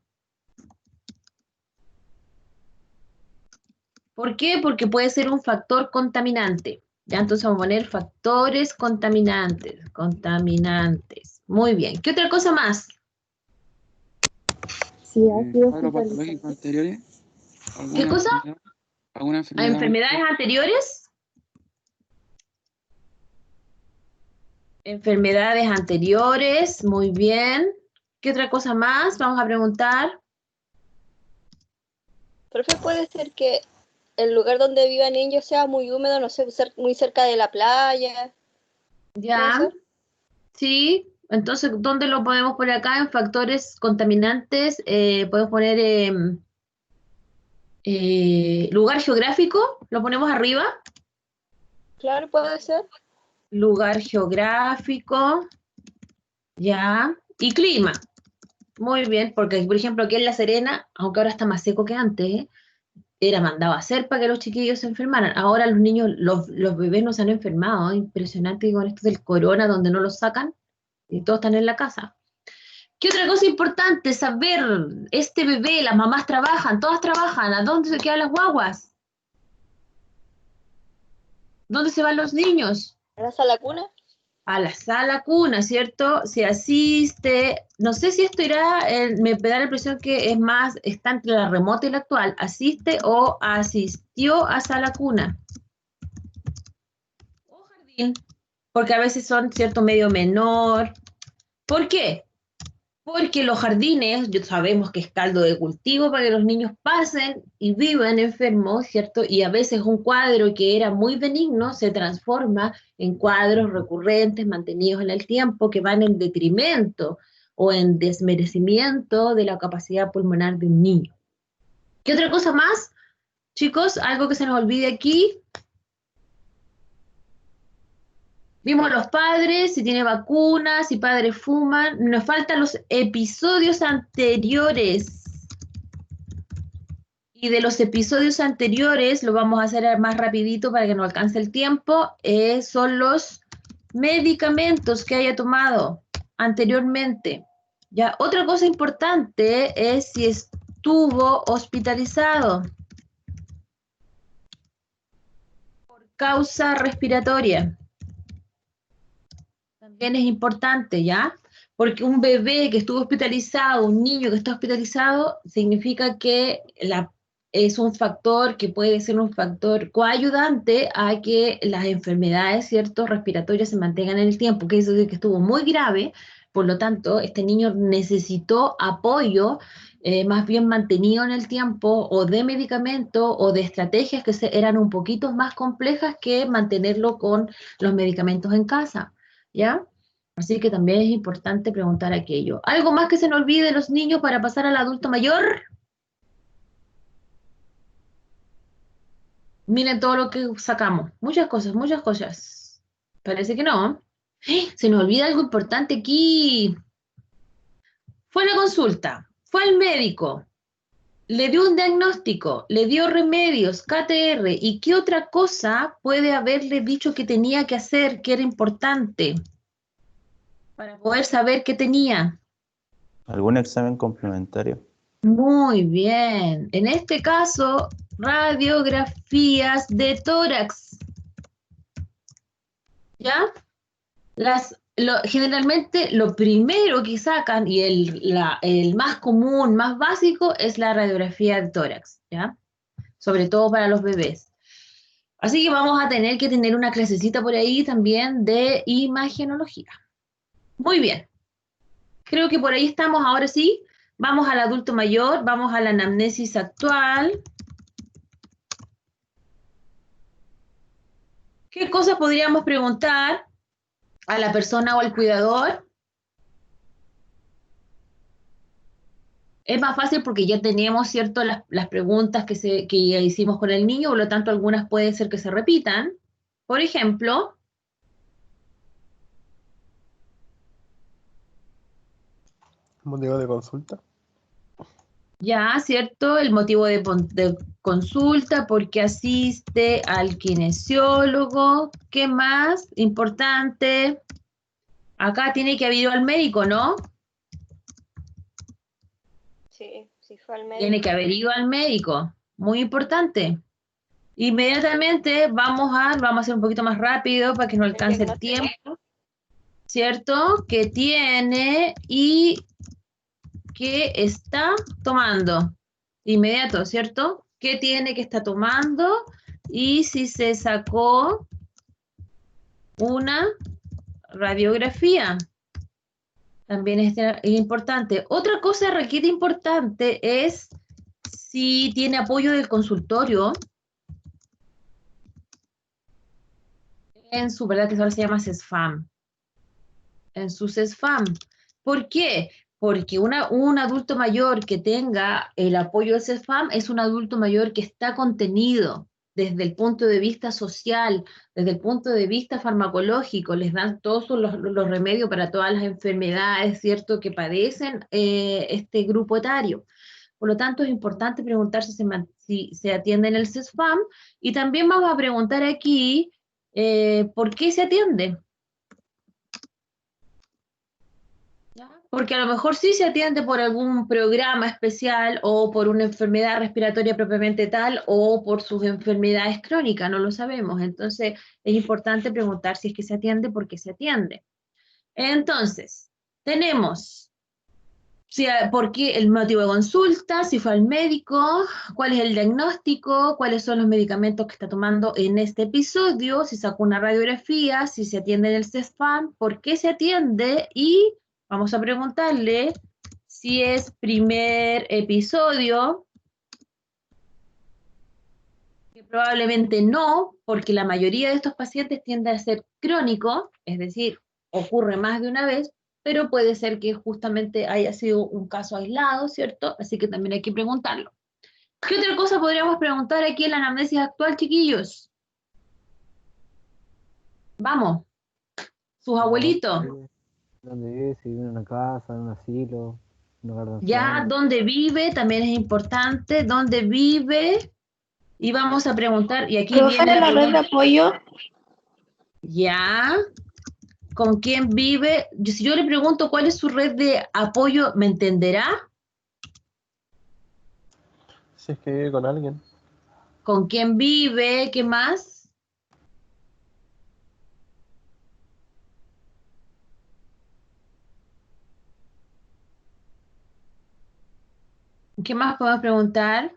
¿Por qué? Porque puede ser un factor contaminante. Ya, entonces vamos a poner factores contaminantes. Contaminantes. Muy bien. ¿Qué otra cosa más? Si ha sido Cuadro patológico hospitalizado. anteriores. ¿Qué cosa? ¿Alguna ¿A enfermedad? enfermedades anteriores? Enfermedades anteriores. Muy bien. ¿Qué otra cosa más? Vamos a preguntar. Profe, puede ser que el lugar donde vivan ellos sea muy húmedo, no sé, muy cerca de la playa. Ya. ¿Puede ser? Sí. Entonces, ¿dónde lo podemos poner acá? En factores contaminantes. Podemos poner lugar geográfico. Lo ponemos arriba. Claro, puede ser. Lugar geográfico, ya, y clima. Muy bien, porque por ejemplo aquí en La Serena, aunque ahora está más seco que antes, era mandado a hacer para que los chiquillos se enfermaran. Ahora los niños, los bebés no se han enfermado, ¿eh? Impresionante con esto del corona, donde no los sacan y todos están en la casa. ¿Qué otra cosa importante saber? Este bebé, las mamás trabajan, todas trabajan, ¿a dónde se quedan las guaguas? ¿Dónde se van los niños? ¿Vas a la cuna? A la sala cuna, ¿cierto? Se asiste, no sé si esto irá, me da la impresión que es más, está entre la remota y la actual, asiste o asistió a sala cuna. O jardín, porque a veces son, ¿cierto?, medio menor. ¿Por qué? Porque los jardines, ya sabemos que es caldo de cultivo para que los niños pasen y vivan enfermos, ¿cierto? Y a veces un cuadro que era muy benigno se transforma en cuadros recurrentes, mantenidos en el tiempo, que van en detrimento o en desmerecimiento de la capacidad pulmonar de un niño. ¿Qué otra cosa más, chicos? ¿Algo que se nos olvide aquí? Vimos los padres, si tiene vacunas, si padres fuman. Nos faltan los episodios anteriores. Y de los episodios anteriores, lo vamos a hacer más rapidito para que no alcance el tiempo, son los medicamentos que haya tomado anteriormente. Ya, otra cosa importante es si estuvo hospitalizado por causa respiratoria. También es importante, ¿ya? Porque un bebé que estuvo hospitalizado, un niño que está hospitalizado, significa que es un factor que puede ser un factor coayudante a que las enfermedades, ¿cierto?, respiratorias se mantengan en el tiempo, que eso es que estuvo muy grave, por lo tanto, este niño necesitó apoyo más bien mantenido en el tiempo, o de medicamento, o de estrategias que eran un poquito más complejas que mantenerlo con los medicamentos en casa. ¿Ya? Así que también es importante preguntar aquello. ¿Algo más que se nos olvide de los niños para pasar al adulto mayor? Miren todo lo que sacamos. Muchas cosas, muchas cosas. Parece que no. Se nos olvida algo importante aquí. Fue a la consulta, fue al médico, le dio un diagnóstico, le dio remedios, KTR, ¿y qué otra cosa puede haberle dicho que tenía que hacer, que era importante? Para poder saber qué tenía. ¿Algún examen complementario? Muy bien. En este caso, radiografías de tórax. ¿Ya? Generalmente lo primero que sacan y el más común, más básico, es la radiografía de tórax, ¿ya? Sobre todo para los bebés. Así que vamos a tener que tener una clasecita por ahí también de imagenología. Muy bien. Creo que por ahí estamos ahora sí. Vamos al adulto mayor, vamos a la anamnesis actual. ¿Qué cosas podríamos preguntar a la persona o al cuidador? Es más fácil porque ya tenemos, ¿cierto?, las preguntas que ya hicimos con el niño, por lo tanto algunas puede ser que se repitan. Por ejemplo, Motivo de consulta. ya, ¿cierto? El motivo de consulta, por qué asiste al kinesiólogo, ¿qué más? Importante. Acá tiene que haber ido al médico, ¿no? Sí, sí fue al médico. Tiene que haber ido al médico. Muy importante. Inmediatamente vamos a hacer un poquito más rápido para que no alcance el tiempo, ¿cierto? Que tiene y que está tomando. Inmediato, ¿cierto? ¿Qué tiene que está tomando? Y si se sacó una radiografía. También es importante. Otra cosa requiere importante es si tiene apoyo del consultorio en su, ¿verdad? Que ahora se llama CESFAM. En su CESFAM. ¿Por qué? Porque un adulto mayor que tenga el apoyo del CESFAM es un adulto mayor que está contenido desde el punto de vista social, desde el punto de vista farmacológico, les dan todos los remedios para todas las enfermedades, ¿cierto?, que padecen este grupo etario. Por lo tanto, es importante preguntar si se atiende en el CESFAM y también vamos a preguntar aquí ¿por qué se atiende? ¿Ya? Porque a lo mejor sí se atiende por algún programa especial o por una enfermedad respiratoria propiamente tal o por sus enfermedades crónicas, no lo sabemos. Entonces, es importante preguntar si es que se atiende, por qué se atiende. Entonces, tenemos por qué el motivo de consulta, si fue al médico, cuál es el diagnóstico, cuáles son los medicamentos que está tomando en este episodio, si sacó una radiografía, si se atiende en el CESFAM, por qué se atiende y vamos a preguntarle si es primer episodio, que probablemente no, porque la mayoría de estos pacientes tiende a ser crónico, es decir, ocurre más de una vez, pero puede ser que justamente haya sido un caso aislado, ¿cierto? Así que también hay que preguntarlo. ¿Qué otra cosa podríamos preguntar aquí en la anamnesis actual, chiquillos? Vamos. Sus abuelitos. ¿Dónde vive? Si vive en una casa, en un asilo, en un hogar de Ya, ancianos. ¿dónde vive? También es importante. ¿Dónde vive? Y vamos a preguntar, y aquí ¿Profe viene de la red de pregunta. apoyo? Ya. ¿Con quién vive? Si yo le pregunto cuál es su red de apoyo, ¿me entenderá? Si es que vive con alguien. ¿Con quién vive? ¿Qué más? ¿Qué más podemos preguntar?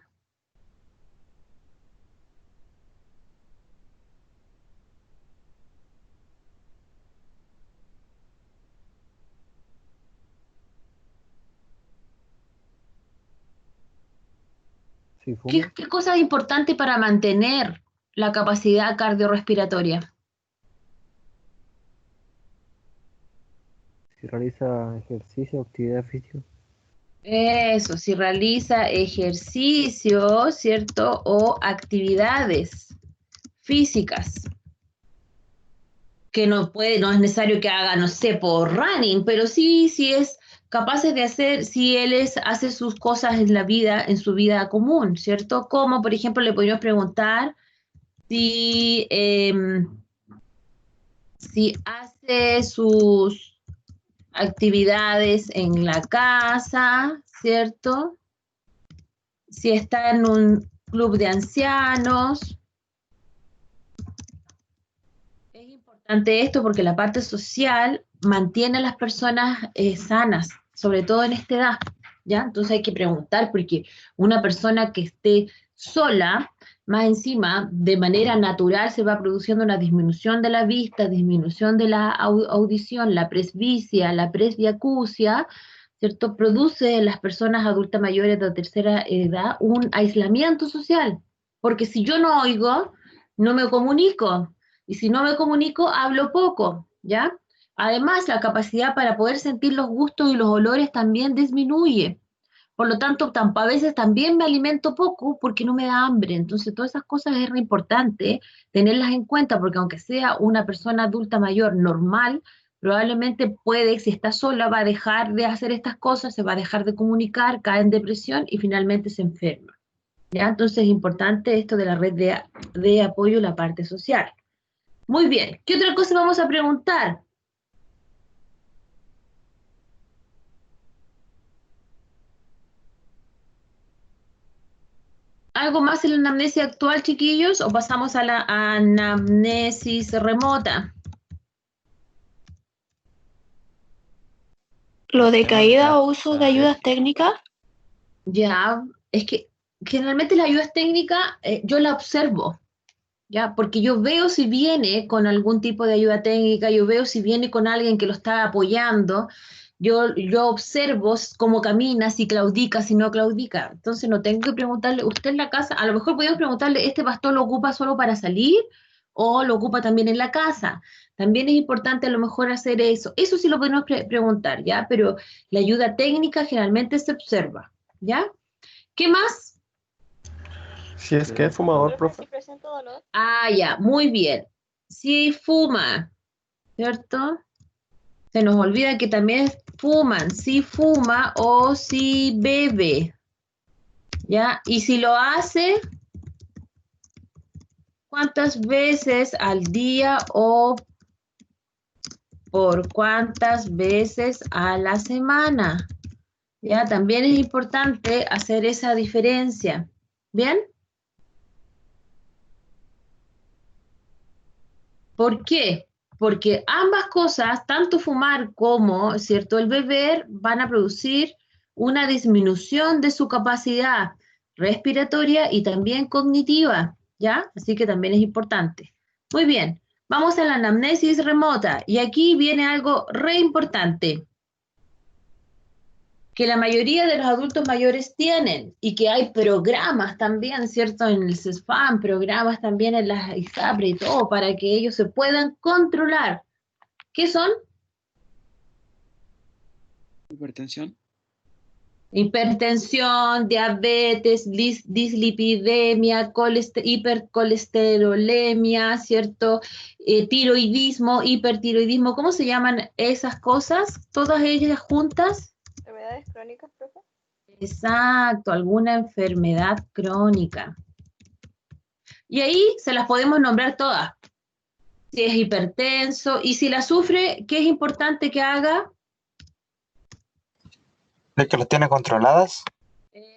Si fuma, ¿Qué cosa es importante para mantener la capacidad cardiorrespiratoria? si realiza ejercicio, actividad física. Eso, si realiza ejercicio, ¿cierto? O actividades físicas, que no es necesario que haga, no sé, por running, pero sí es capaz de hacer, si hace sus cosas en la vida, en su vida común, ¿cierto? Como, por ejemplo, le podríamos preguntar si hace actividades en la casa, ¿cierto? Si está en un club de ancianos. Es importante esto porque la parte social mantiene a las personas sanas, sobre todo en esta edad, ¿ya? Entonces hay que preguntar porque una persona que esté sola, más encima, de manera natural se va produciendo una disminución de la vista, disminución de la audición, la presbicia, la presbiacusia, ¿cierto? Produce en las personas adultas mayores de tercera edad un aislamiento social, porque si yo no oigo, no me comunico, y si no me comunico, hablo poco, ¿ya? Además, la capacidad para poder sentir los gustos y los olores también disminuye. Por lo tanto, a veces también me alimento poco porque no me da hambre. Entonces, todas esas cosas es re importante tenerlas en cuenta, porque aunque sea una persona adulta mayor normal, probablemente puede, si está sola, va a dejar de hacer estas cosas, se va a dejar de comunicar, cae en depresión y finalmente se enferma, ¿ya? Entonces, es importante esto de la red de apoyo en la parte social. Muy bien, ¿qué otra cosa vamos a preguntar? ¿Algo más en la anamnesis actual, chiquillos? ¿O pasamos a la anamnesis remota? Lo de caída o uso de ayudas técnicas. Ya, es que generalmente las ayudas técnicas yo la observo, ¿ya? Porque yo veo si viene con algún tipo de ayuda técnica, yo veo si viene con alguien que lo está apoyando, yo observo cómo camina, si claudica, si no claudica. Entonces no tengo que preguntarle, usted en la casa, a lo mejor podemos preguntarle, ¿este pastor lo ocupa solo para salir o lo ocupa también en la casa? También es importante a lo mejor hacer eso. Eso sí lo podemos preguntar, ¿ya? Pero la ayuda técnica generalmente se observa, ¿ya? ¿Qué más? Si es que es fumador, Si profe. presento dolor, Ah, ya, muy bien. Si fuma, ¿cierto? Se nos olvida que también fuman, si fuma o si bebe, ¿ya? Y si lo hace, ¿cuántas veces al día o por cuántas veces a la semana? ¿Ya? También es importante hacer esa diferencia. ¿Bien? ¿Por qué? Porque ambas cosas, tanto fumar como, ¿cierto?, el beber, van a producir una disminución de su capacidad respiratoria y también cognitiva, ¿ya? Así que también es importante. Muy bien, vamos a la anamnesis remota y aquí viene algo re importante que la mayoría de los adultos mayores tienen y que hay programas también, ¿cierto? En el CESFAM, programas también en las ISAPRE y todo para que ellos se puedan controlar. ¿Qué son? Hipertensión. Hipertensión, diabetes, dislipidemia, hipercolesterolemia, ¿cierto? Tiroidismo, hipertiroidismo, ¿cómo se llaman esas cosas? Todas ellas juntas. enfermedades crónicas, profe. Exacto, alguna enfermedad crónica. Y ahí se las podemos nombrar todas. Si es hipertenso y si la sufre, ¿qué es importante que haga? ¿Es que las tiene controladas?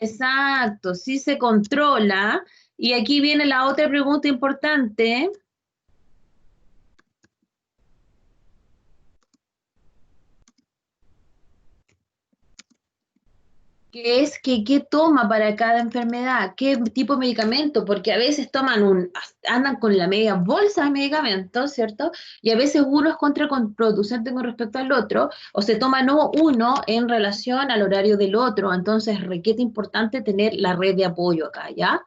Exacto, si se controla. Y aquí viene la otra pregunta importante. Que es que qué toma para cada enfermedad, qué tipo de medicamento, porque a veces andan con la media bolsa de medicamentos, ¿cierto? Y a veces uno es contraproducente con respecto al otro, o se toma no uno en relación al horario del otro, entonces requiere importante tener la red de apoyo acá, ¿ya?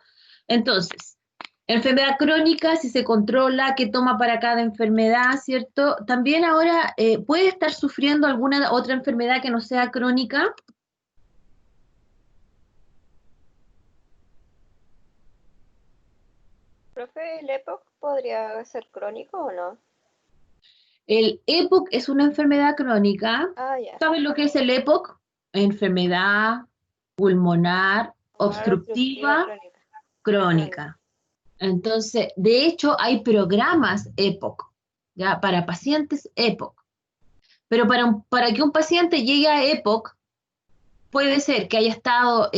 Entonces, enfermedad crónica, si se controla, qué toma para cada enfermedad, ¿cierto? También ahora puede estar sufriendo alguna otra enfermedad que no sea crónica. Profe, ¿el EPOC podría ser crónico o no? El EPOC es una enfermedad crónica. Ah, ya. ¿Saben lo que es el EPOC? Enfermedad pulmonar obstructiva crónica. Entonces, de hecho, hay programas EPOC, ¿ya? Para pacientes EPOC. Pero para que un paciente llegue a EPOC, puede ser que haya estado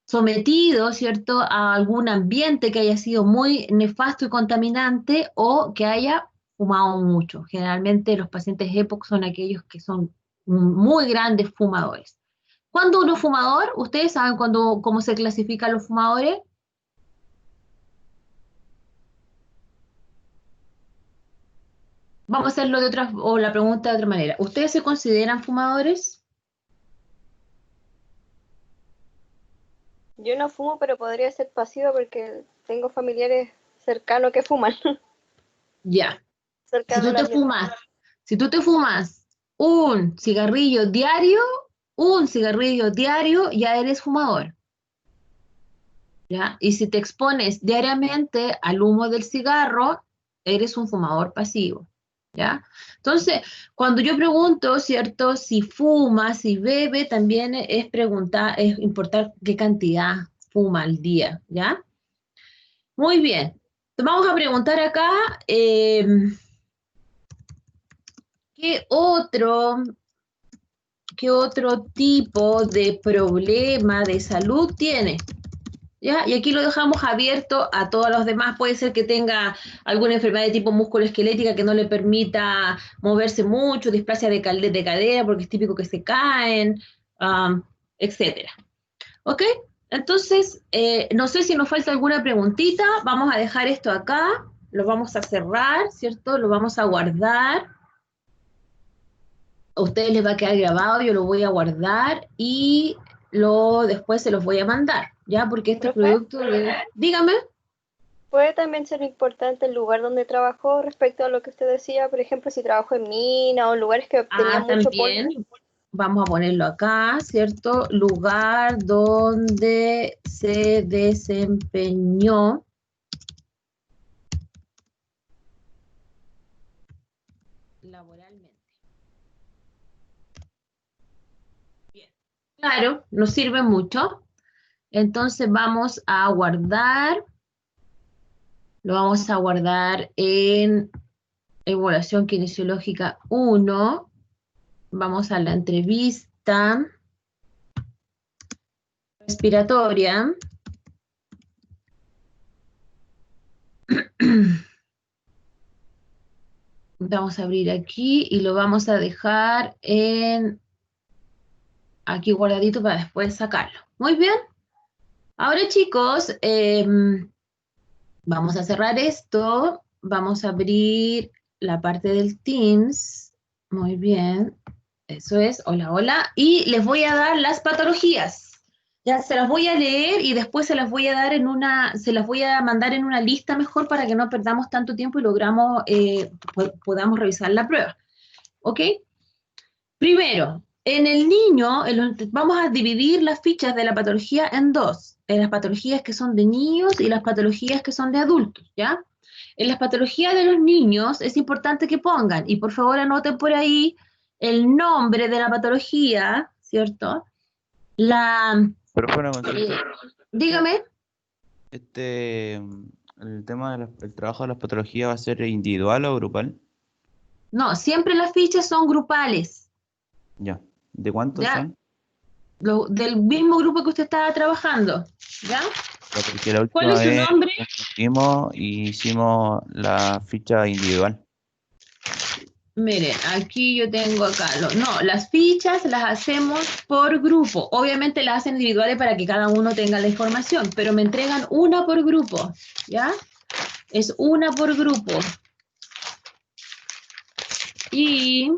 sometido, ¿cierto?, a algún ambiente que haya sido muy nefasto y contaminante o que haya fumado mucho. Generalmente los pacientes EPOC son aquellos que son muy grandes fumadores. ¿Cuándo uno es fumador? ¿Ustedes saben cómo se clasifican los fumadores? Vamos a hacerlo de otra, o la pregunta de otra manera. ¿Ustedes se consideran fumadores? Yo no fumo, pero podría ser pasivo porque tengo familiares cercanos que fuman. Ya. Si Cercano tú al te ambiente. si tú te fumas un cigarrillo diario, ya eres fumador. ¿Ya? Y si te expones diariamente al humo del cigarro, eres un fumador pasivo. ¿Ya? Entonces, cuando yo pregunto, ¿cierto? Si fuma, si bebe, también es preguntar, es importar qué cantidad fuma al día, ¿ya? Muy bien. Vamos a preguntar acá, ¿qué otro tipo de problema de salud tiene? ¿Ya? Y aquí lo dejamos abierto a todos los demás. Puede ser que tenga alguna enfermedad de tipo musculoesquelética que no le permita moverse mucho, displasia de cadera, porque es típico que se caen, etcétera. ¿Ok? Entonces, no sé si nos falta alguna preguntita. Vamos a dejar esto acá. Lo vamos a cerrar, ¿cierto? Lo vamos a guardar. A ustedes les va a quedar grabado, yo lo voy a guardar y después se los voy a mandar, ¿ya? Porque este ¿Profe? producto Dígame. Puede también ser importante el lugar donde trabajó respecto a lo que usted decía, por ejemplo, si trabajó en mina o en lugares que tenían mucho polvo. También vamos a ponerlo acá, ¿cierto? Lugar donde se desempeñó laboralmente. Bien. Claro, nos sirve mucho. Entonces vamos a guardar, lo vamos a guardar en evaluación kinesiológica 1. Vamos a la entrevista respiratoria. Vamos a abrir aquí y lo vamos a dejar aquí guardadito para después sacarlo. Muy bien. Ahora, chicos, vamos a cerrar esto. Vamos a abrir la parte del Teams. Muy bien. Eso es. Hola, hola. Y les voy a dar las patologías. Ya se las voy a leer y después se las voy a dar se las voy a mandar en una lista mejor para que no perdamos tanto tiempo y podamos revisar la prueba. ¿Ok? Primero, en el niño, vamos a dividir las fichas de la patología en dos. En las patologías que son de niños y las patologías que son de adultos, ¿ya? En las patologías de los niños es importante que pongan, y por favor anoten por ahí el nombre de la patología, ¿cierto? Pero fue una consulta. Dígame. El tema del trabajo de las patologías, ¿va a ser individual o grupal? No, siempre las fichas son grupales. Ya. ¿De cuántos Ya. son? Del mismo grupo que usted estaba trabajando, ¿ya? Ya, porque la ¿Cuál última es su vez nombre? hicimos la ficha individual. Miren, aquí yo tengo acá, no, las fichas las hacemos por grupo. Obviamente las hacen individuales para que cada uno tenga la información, pero me entregan una por grupo, ¿ya? Es una por grupo. Y,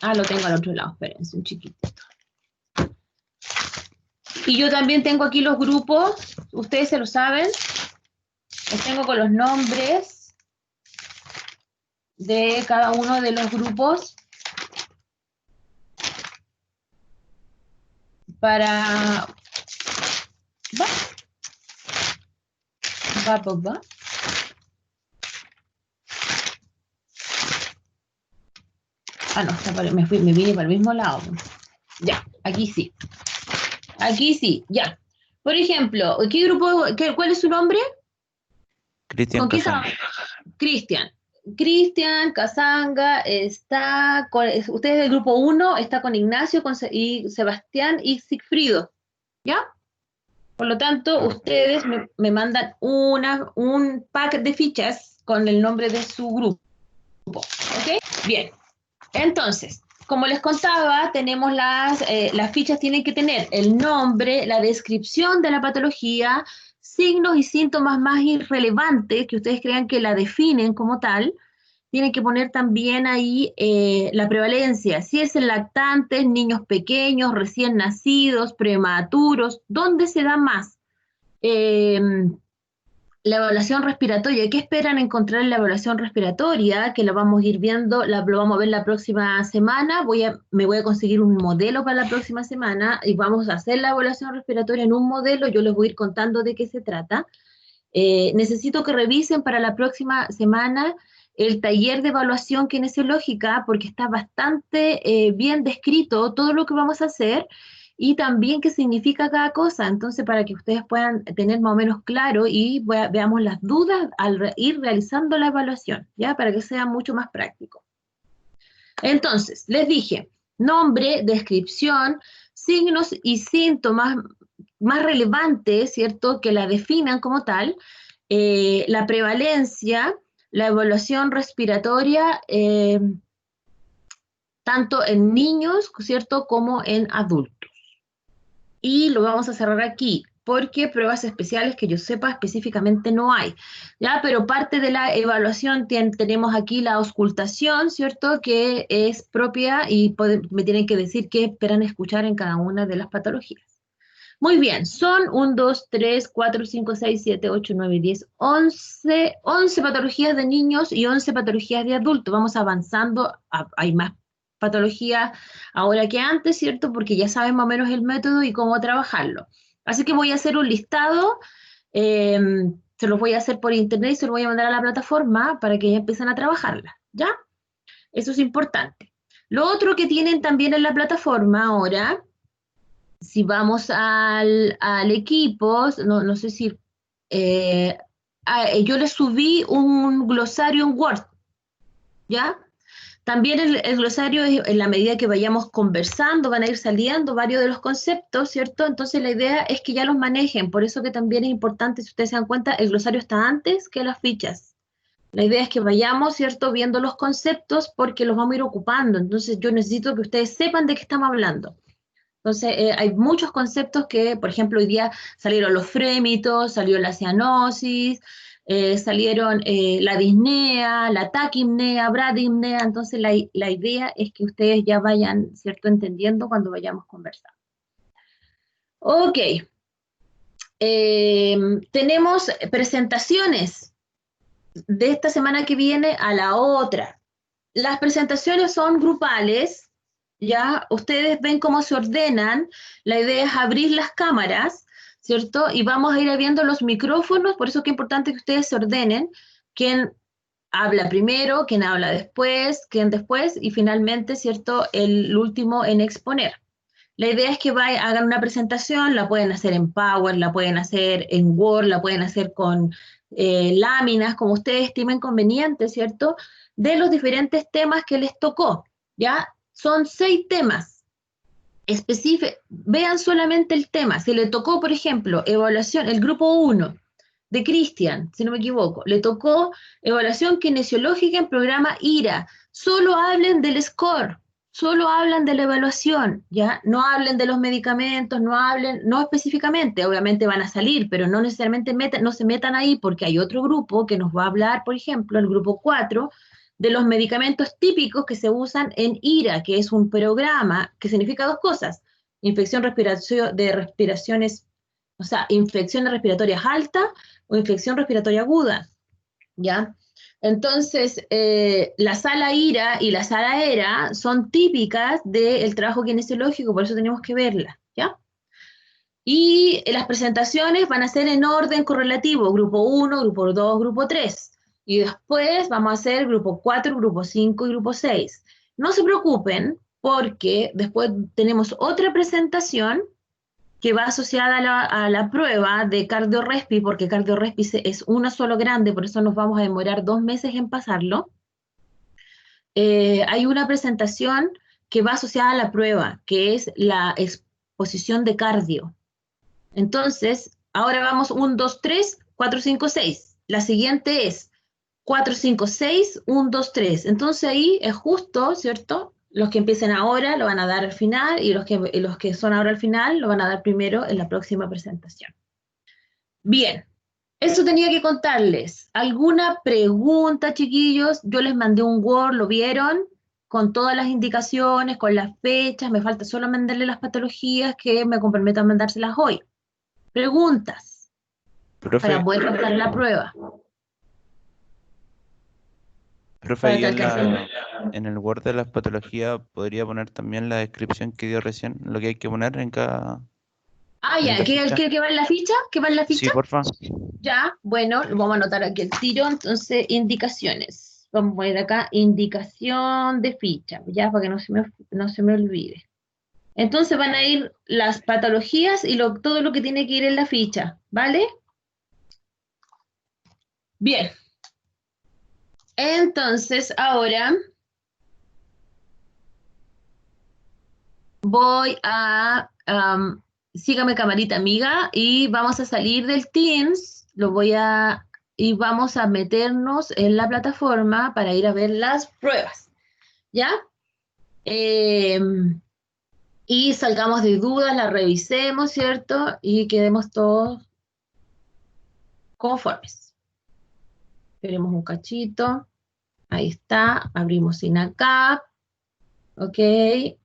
lo tengo al otro lado, espérense un chiquitito. Y yo también tengo aquí los grupos, ustedes se lo saben, los tengo con los nombres de cada uno de los grupos para... Va. No, me vine para el mismo lado. Ya, aquí sí. Aquí sí, ya. Por ejemplo, ¿cuál es su nombre? Cristian ¿Con quién Casani. Cristian. Cristian, Casanga, ustedes del grupo 1, está con Ignacio y Sebastián y Sigfrido, ¿ya? Por lo tanto, ustedes me mandan un pack de fichas con el nombre de su grupo, ¿ok? Bien, entonces, como les contaba, tenemos las fichas tienen que tener el nombre, la descripción de la patología, signos y síntomas más irrelevantes que ustedes crean que la definen como tal. Tienen que poner también ahí la prevalencia, si es en lactantes, niños pequeños, recién nacidos, prematuros, ¿dónde se da más? La evaluación respiratoria, ¿qué esperan encontrar en la evaluación respiratoria? Que lo vamos a ir viendo, lo vamos a ver la próxima semana, me voy a conseguir un modelo para la próxima semana y vamos a hacer la evaluación respiratoria en un modelo, yo les voy a ir contando de qué se trata. Necesito que revisen para la próxima semana el taller de evaluación kinesiológica porque está bastante bien descrito todo lo que vamos a hacer y también qué significa cada cosa, entonces para que ustedes puedan tener más o menos claro y veamos las dudas al ir realizando la evaluación, ¿ya? Para que sea mucho más práctico. Entonces, les dije, nombre, descripción, signos y síntomas más relevantes, ¿cierto? Que la definan como tal, la prevalencia, la evaluación respiratoria, tanto en niños, ¿cierto? Como en adultos. Y lo vamos a cerrar aquí, porque pruebas especiales que yo sepa específicamente no hay, ¿ya? Pero parte de la evaluación tenemos aquí la auscultación, ¿cierto? Que es propia y me tienen que decir qué esperan escuchar en cada una de las patologías. Muy bien, son 1, 2, 3, 4, 5, 6, 7, 8, 9, 10, 11 patologías de niños y 11 patologías de adultos. Vamos avanzando, hay más patologías ahora que antes, ¿cierto? Porque ya saben más o menos el método y cómo trabajarlo. Así que voy a hacer un listado, se los voy a hacer por internet y se los voy a mandar a la plataforma para que ya empiecen a trabajarla, ¿ya? Eso es importante. Lo otro que tienen también en la plataforma ahora, si vamos al equipo, no sé si, yo les subí un glosario en Word, ¿ya? También el glosario, en la medida que vayamos conversando, van a ir saliendo varios de los conceptos, ¿cierto? Entonces la idea es que ya los manejen, por eso que también es importante, si ustedes se dan cuenta, el glosario está antes que las fichas. La idea es que vayamos, ¿cierto?, viendo los conceptos porque los vamos a ir ocupando, entonces yo necesito que ustedes sepan de qué estamos hablando. Entonces, hay muchos conceptos que, por ejemplo, hoy día salieron los frémitos, salió la cianosis, salieron la disnea, la taquimnea, bradimnea, entonces la idea es que ustedes ya vayan, ¿cierto?, entendiendo cuando vayamos conversando. Ok. Tenemos presentaciones de esta semana que viene a la otra. Las presentaciones son grupales, ¿ya? Ustedes ven cómo se ordenan, la idea es abrir las cámaras, ¿cierto? Y vamos a ir viendo los micrófonos, por eso es que es importante que ustedes se ordenen, quién habla primero, quién habla después, quién después, y finalmente, ¿cierto?, el último en exponer. La idea es que hagan una presentación, la pueden hacer en Power, la pueden hacer en Word, la pueden hacer con láminas, como ustedes estimen conveniente, ¿cierto?, de los diferentes temas que les tocó, ¿ya? Son 6 temas específicos, vean solamente el tema. Si le tocó, por ejemplo, evaluación, el grupo 1 de Cristian, si no me equivoco, le tocó evaluación kinesiológica en programa IRA, solo hablen del score, solo hablan de la evaluación, ¿ya? No hablen de los medicamentos, no específicamente, obviamente van a salir, pero no necesariamente no se metan ahí porque hay otro grupo que nos va a hablar, por ejemplo, el grupo 4, de los medicamentos típicos que se usan en IRA, que es un programa que significa 2 cosas, infecciones respiratorias altas o infección respiratoria aguda, ¿ya? Entonces, la sala IRA y la sala ERA son típicas del trabajo kinesiológico, por eso tenemos que verlas, ¿ya? Y las presentaciones van a ser en orden correlativo, grupo 1, grupo 2, grupo 3. Y después vamos a hacer grupo 4, grupo 5 y grupo 6. No se preocupen porque después tenemos otra presentación que va asociada a la prueba de cardiorrespi, porque cardiorrespi es uno solo grande, por eso nos vamos a demorar 2 meses en pasarlo, hay una presentación que va asociada a la prueba, que es la exposición de cardio. Entonces, ahora vamos 1, 2, 3, 4, 5, 6. La siguiente es 4, 5, 6, 1, 2, 3. Entonces ahí es justo, ¿cierto? Los que empiecen ahora lo van a dar al final y los que son ahora al final lo van a dar primero en la próxima presentación. Bien, eso tenía que contarles. ¿Alguna pregunta, chiquillos? Yo les mandé un Word, ¿lo vieron? Con todas las indicaciones, con las fechas. Me falta solo mandarle las patologías que me comprometo a mandárselas hoy. Preguntas Profe, para poder pasar la prueba. profe, Para ahí que alcancen. en el Word de las patologías podría poner también la descripción que dio recién, lo que hay que poner en cada... Ah, en ya, la ¿qué ficha. va en la ficha? ¿Qué va en la Sí, ficha? porfa. Ya, bueno, lo vamos a anotar aquí el tiro, entonces, indicaciones. Vamos a poner acá, indicación de ficha, ya, para que no se me olvide. Entonces van a ir las patologías y todo lo que tiene que ir en la ficha, ¿vale? Bien. Entonces, ahora voy a... sígame, camarita amiga, y vamos a salir del Teams, y vamos a meternos en la plataforma para ir a ver las pruebas, ¿ya? Y salgamos de dudas, las revisemos, ¿cierto? Y quedemos todos conformes. Esperemos un cachito. Ahí está, abrimos SINACAP. Ok,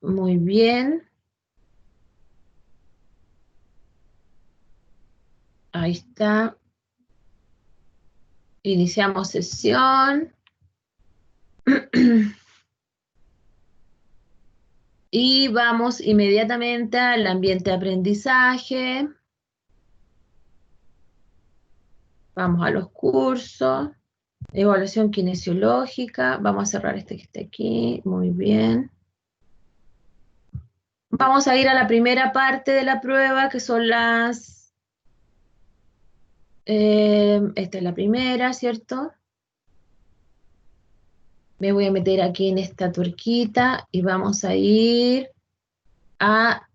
muy bien. Ahí está. Iniciamos sesión. Y vamos inmediatamente al ambiente de aprendizaje. Vamos a los cursos. Evaluación kinesiológica. Vamos a cerrar este que está aquí. Muy bien. Vamos a ir a la primera parte de la prueba, que son las... esta es la primera, ¿cierto? Me voy a meter aquí en esta tuerquita y vamos a ir a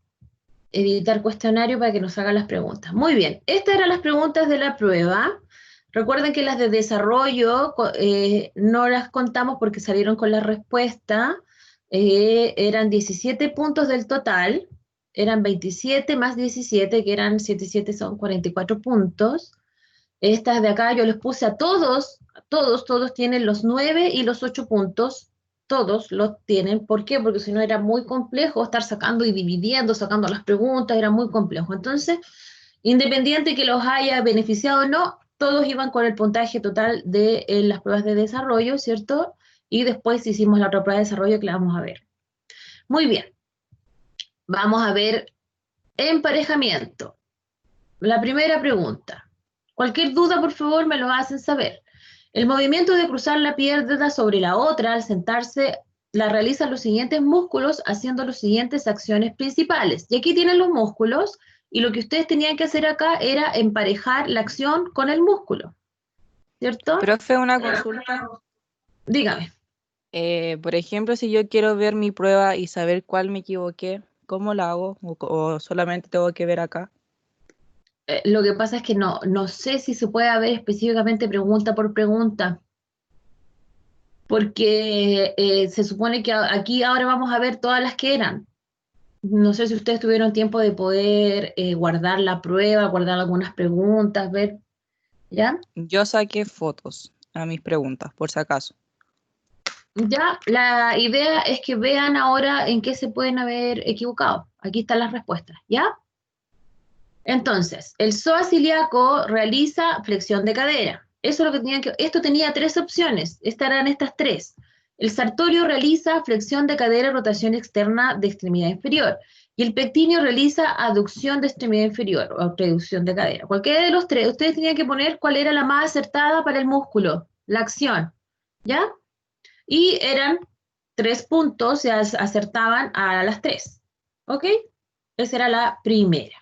editar cuestionario para que nos hagan las preguntas. Muy bien, estas eran las preguntas de la prueba. Recuerden que las de desarrollo no las contamos porque salieron con la respuesta. Eran 17 puntos del total, eran 27 más 17, que eran 7 y 7 son 44 puntos. Estas de acá yo les puse a todos tienen los 9 y los 8 puntos, todos los tienen. ¿Por qué? Porque si no era muy complejo estar sacando y dividiendo, sacando las preguntas, era muy complejo. Entonces, independiente que los haya beneficiado o no, todos iban con el puntaje total de las pruebas de desarrollo, ¿cierto? Y después hicimos la otra prueba de desarrollo que la vamos a ver. Muy bien. Vamos a ver emparejamiento. La primera pregunta. Cualquier duda, por favor, me lo hacen saber. El movimiento de cruzar la pierna sobre la otra al sentarse la realizan los siguientes músculos haciendo las siguientes acciones principales. Y aquí tienen los músculos, y lo que ustedes tenían que hacer acá era emparejar la acción con el músculo, ¿cierto? Profe, una consulta. Dígame. Por ejemplo, si yo quiero ver mi prueba y saber cuál me equivoqué, ¿cómo la hago? ¿O solamente tengo que ver acá? Lo que pasa es que no sé si se puede ver específicamente pregunta por pregunta, porque se supone que aquí ahora vamos a ver todas las que eran. No sé si ustedes tuvieron tiempo de poder guardar la prueba, guardar algunas preguntas, ver, ¿ya? Yo saqué fotos a mis preguntas, por si acaso. Ya, la idea es que vean ahora en qué se pueden haber equivocado. Aquí están las respuestas, ¿ya? Entonces, el psoas ilíaco realiza flexión de cadera. Eso es lo que tenían que... Esto tenía 3 opciones. Estas eran estas 3. El sartorio realiza flexión de cadera y rotación externa de extremidad inferior. Y el pectíneo realiza aducción de extremidad inferior o reducción de cadera. Cualquiera de los 3, ustedes tenían que poner cuál era la más acertada para el músculo, la acción, ¿ya? Y eran 3 puntos, se acertaban a las 3, ¿ok? Esa era la primera.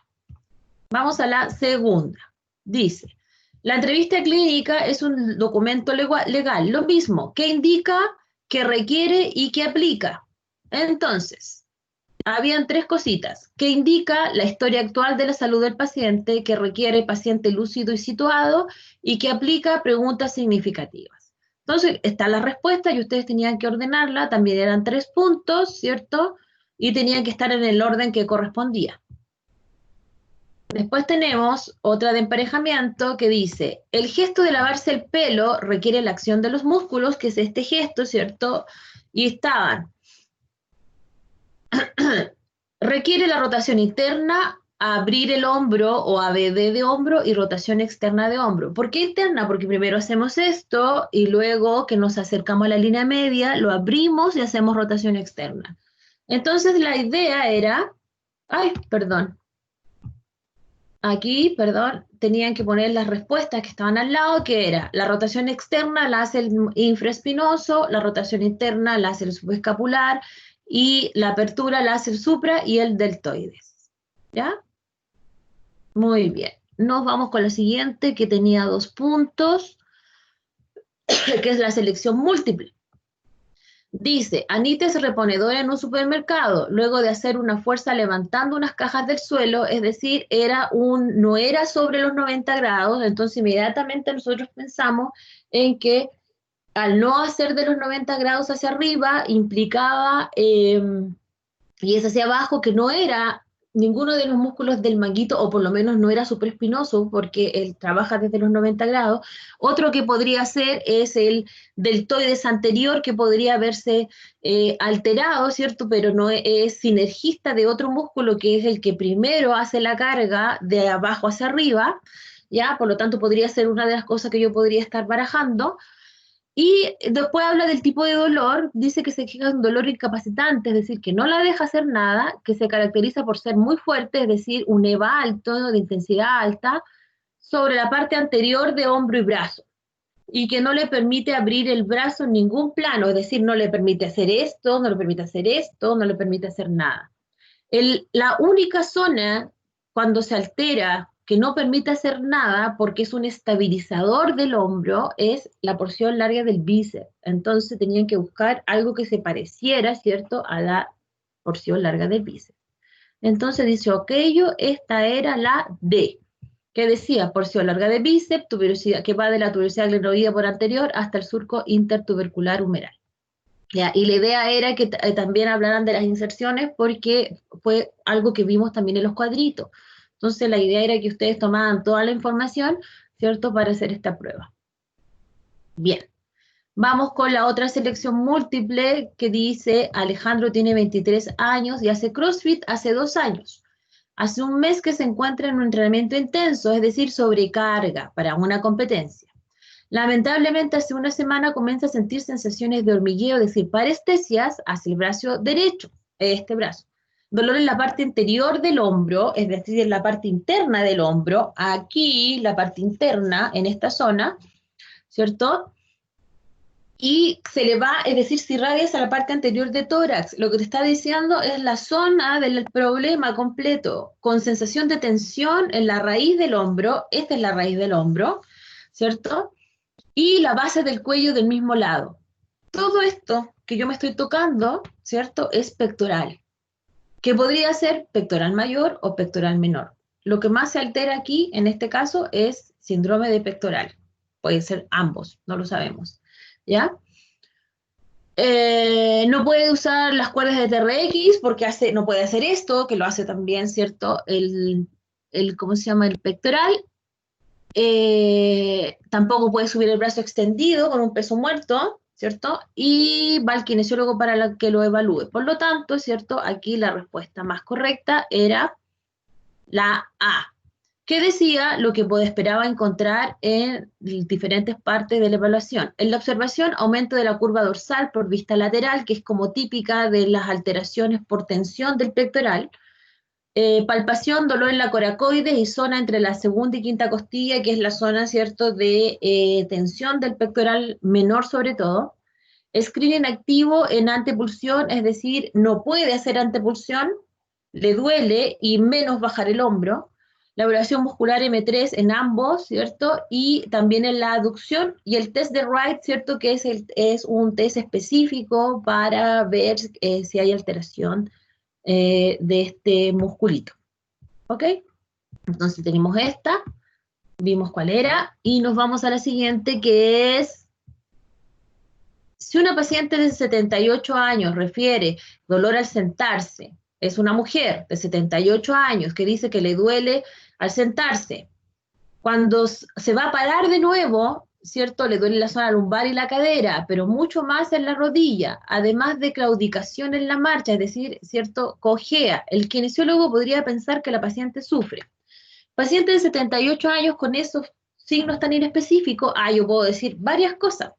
Vamos a la segunda. Dice, la entrevista clínica es un documento legal, lo mismo, que indica que requiere y que aplica. Entonces, habían 3 cositas, que indica la historia actual de la salud del paciente, que requiere paciente lúcido y situado, y que aplica preguntas significativas. Entonces, está la respuesta y ustedes tenían que ordenarla, también eran 3 puntos, ¿cierto? Y tenían que estar en el orden que correspondía. Después tenemos otra de emparejamiento que dice, el gesto de lavarse el pelo requiere la acción de los músculos, que es este gesto, ¿cierto? Y estaban, requiere la rotación interna, abrir el hombro o ABD de hombro y rotación externa de hombro. ¿Por qué interna? Porque primero hacemos esto y luego que nos acercamos a la línea media, lo abrimos y hacemos rotación externa. Entonces la idea era, aquí, tenían que poner las respuestas que estaban al lado, que era, la rotación externa la hace el infraespinoso, la rotación interna la hace el subescapular, y la apertura la hace el supra y el deltoides. ¿Ya? Muy bien. Nos vamos con la siguiente, que tenía 2 puntos, que es la selección múltiple. Dice, Anita es reponedora en un supermercado, luego de hacer una fuerza levantando unas cajas del suelo, es decir, no era sobre los 90 grados, entonces inmediatamente nosotros pensamos en que al no hacer de los 90 grados hacia arriba, implicaba, y es hacia abajo, que no era ninguno de los músculos del manguito, o por lo menos no era supraespinoso, porque él trabaja desde los 90 grados. Otro que podría ser es el deltoides anterior, que podría verse alterado, ¿cierto? Pero no es sinergista de otro músculo, que es el que primero hace la carga de abajo hacia arriba, ¿ya? Por lo tanto, podría ser una de las cosas que yo podría estar barajando. Y después habla del tipo de dolor, dice que se queja de un dolor incapacitante, es decir, que no la deja hacer nada, que se caracteriza por ser muy fuerte, es decir, un EVA alto, de intensidad alta, sobre la parte anterior de hombro y brazo, y que no le permite abrir el brazo en ningún plano, es decir, no le permite hacer esto, no le permite hacer esto, no le permite hacer nada. La única zona, cuando se altera, que no permite hacer nada porque es un estabilizador del hombro, es la porción larga del bíceps. Entonces tenían que buscar algo que se pareciera, ¿cierto?, a la porción larga del bíceps. Entonces dice, ok, esta era la D, que decía porción larga de bíceps, tuberosidad, que va de la tuberosidad glenoidea por anterior hasta el surco intertubercular humeral. Ya, y la idea era que también hablaran de las inserciones, porque fue algo que vimos también en los cuadritos. Entonces la idea era que ustedes tomaran toda la información, ¿cierto?, para hacer esta prueba. Bien, vamos con la otra selección múltiple, que dice, Alejandro tiene 23 años y hace CrossFit hace 2 años. Hace un mes que se encuentra en un entrenamiento intenso, es decir, sobrecarga para una competencia. Lamentablemente, hace una semana comienza a sentir sensaciones de hormigueo, es decir, parestesias hacia el brazo derecho, este brazo. Dolor en la parte interior del hombro, es decir, en la parte interna del hombro, aquí la parte interna, en esta zona, ¿cierto? Y se le va, es decir, si irradias a la parte anterior de tórax. Lo que te está diciendo es la zona del problema completo, con sensación de tensión en la raíz del hombro, esta es la raíz del hombro, ¿cierto? Y la base del cuello del mismo lado. Todo esto que yo me estoy tocando, ¿cierto?, es pectoral, que podría ser pectoral mayor o pectoral menor. Lo que más se altera aquí, en este caso, es síndrome de pectoral. Puede ser ambos, no lo sabemos, ¿ya? No puede usar las cuerdas de TRX porque no puede hacer esto, que lo hace también, ¿cierto?, ¿cómo se llama?, el pectoral. Tampoco puede subir el brazo extendido con un peso muerto, ¿cierto? Y va al kinesiólogo para que lo evalúe. Por lo tanto, ¿cierto?, aquí la respuesta más correcta era la A, que decía lo que esperaba encontrar en diferentes partes de la evaluación. En la observación, aumento de la curva dorsal por vista lateral, que es como típica de las alteraciones por tensión del pectoral. Palpación, dolor en la coracoides y zona entre la segunda y quinta costilla, que es la zona, ¿cierto?, de tensión del pectoral menor sobre todo. Screening activo en antepulsión, es decir, no puede hacer antepulsión, le duele y menos bajar el hombro. la evaluación muscular M3 en ambos, ¿cierto? Y también en la aducción, y el test de Wright, ¿cierto? Que es un test específico para ver si hay alteración de este musculito, ¿ok? Entonces tenemos esta, vimos cuál era, y nos vamos a la siguiente, que es, si una paciente de 78 años refiere dolor al sentarse, es una mujer de 78 años que dice que le duele al sentarse, cuando se va a parar de nuevo, ¿cierto? Le duele la zona lumbar y la cadera, pero mucho más en la rodilla, además de claudicación en la marcha, es decir, ¿cierto? Cojea. El kinesiólogo podría pensar que la paciente sufre. Paciente de 78 años con esos signos tan inespecíficos, yo puedo decir varias cosas.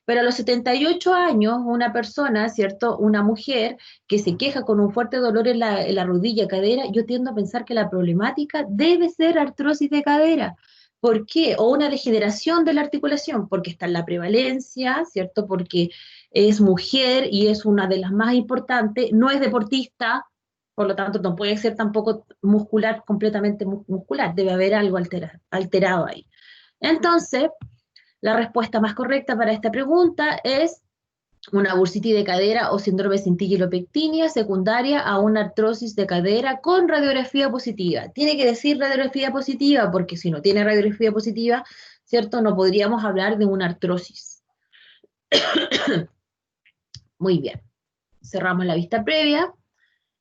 Pero a los 78 años, una persona, ¿cierto? Una mujer que se queja con un fuerte dolor en la rodilla, cadera, yo tiendo a pensar que la problemática debe ser artrosis de cadera. ¿Por qué? O una degeneración de la articulación, porque está en la prevalencia, ¿cierto? Porque es mujer y es una de las más importantes, no es deportista, por lo tanto no puede ser tampoco muscular, completamente muscular, debe haber algo alterado ahí. Entonces, la respuesta más correcta para esta pregunta es una bursitis de cadera o síndrome cintillolopectinia secundaria a una artrosis de cadera con radiografía positiva. Tiene que decir radiografía positiva porque si no tiene radiografía positiva, ¿cierto? No podríamos hablar de una artrosis. Muy bien. Cerramos la vista previa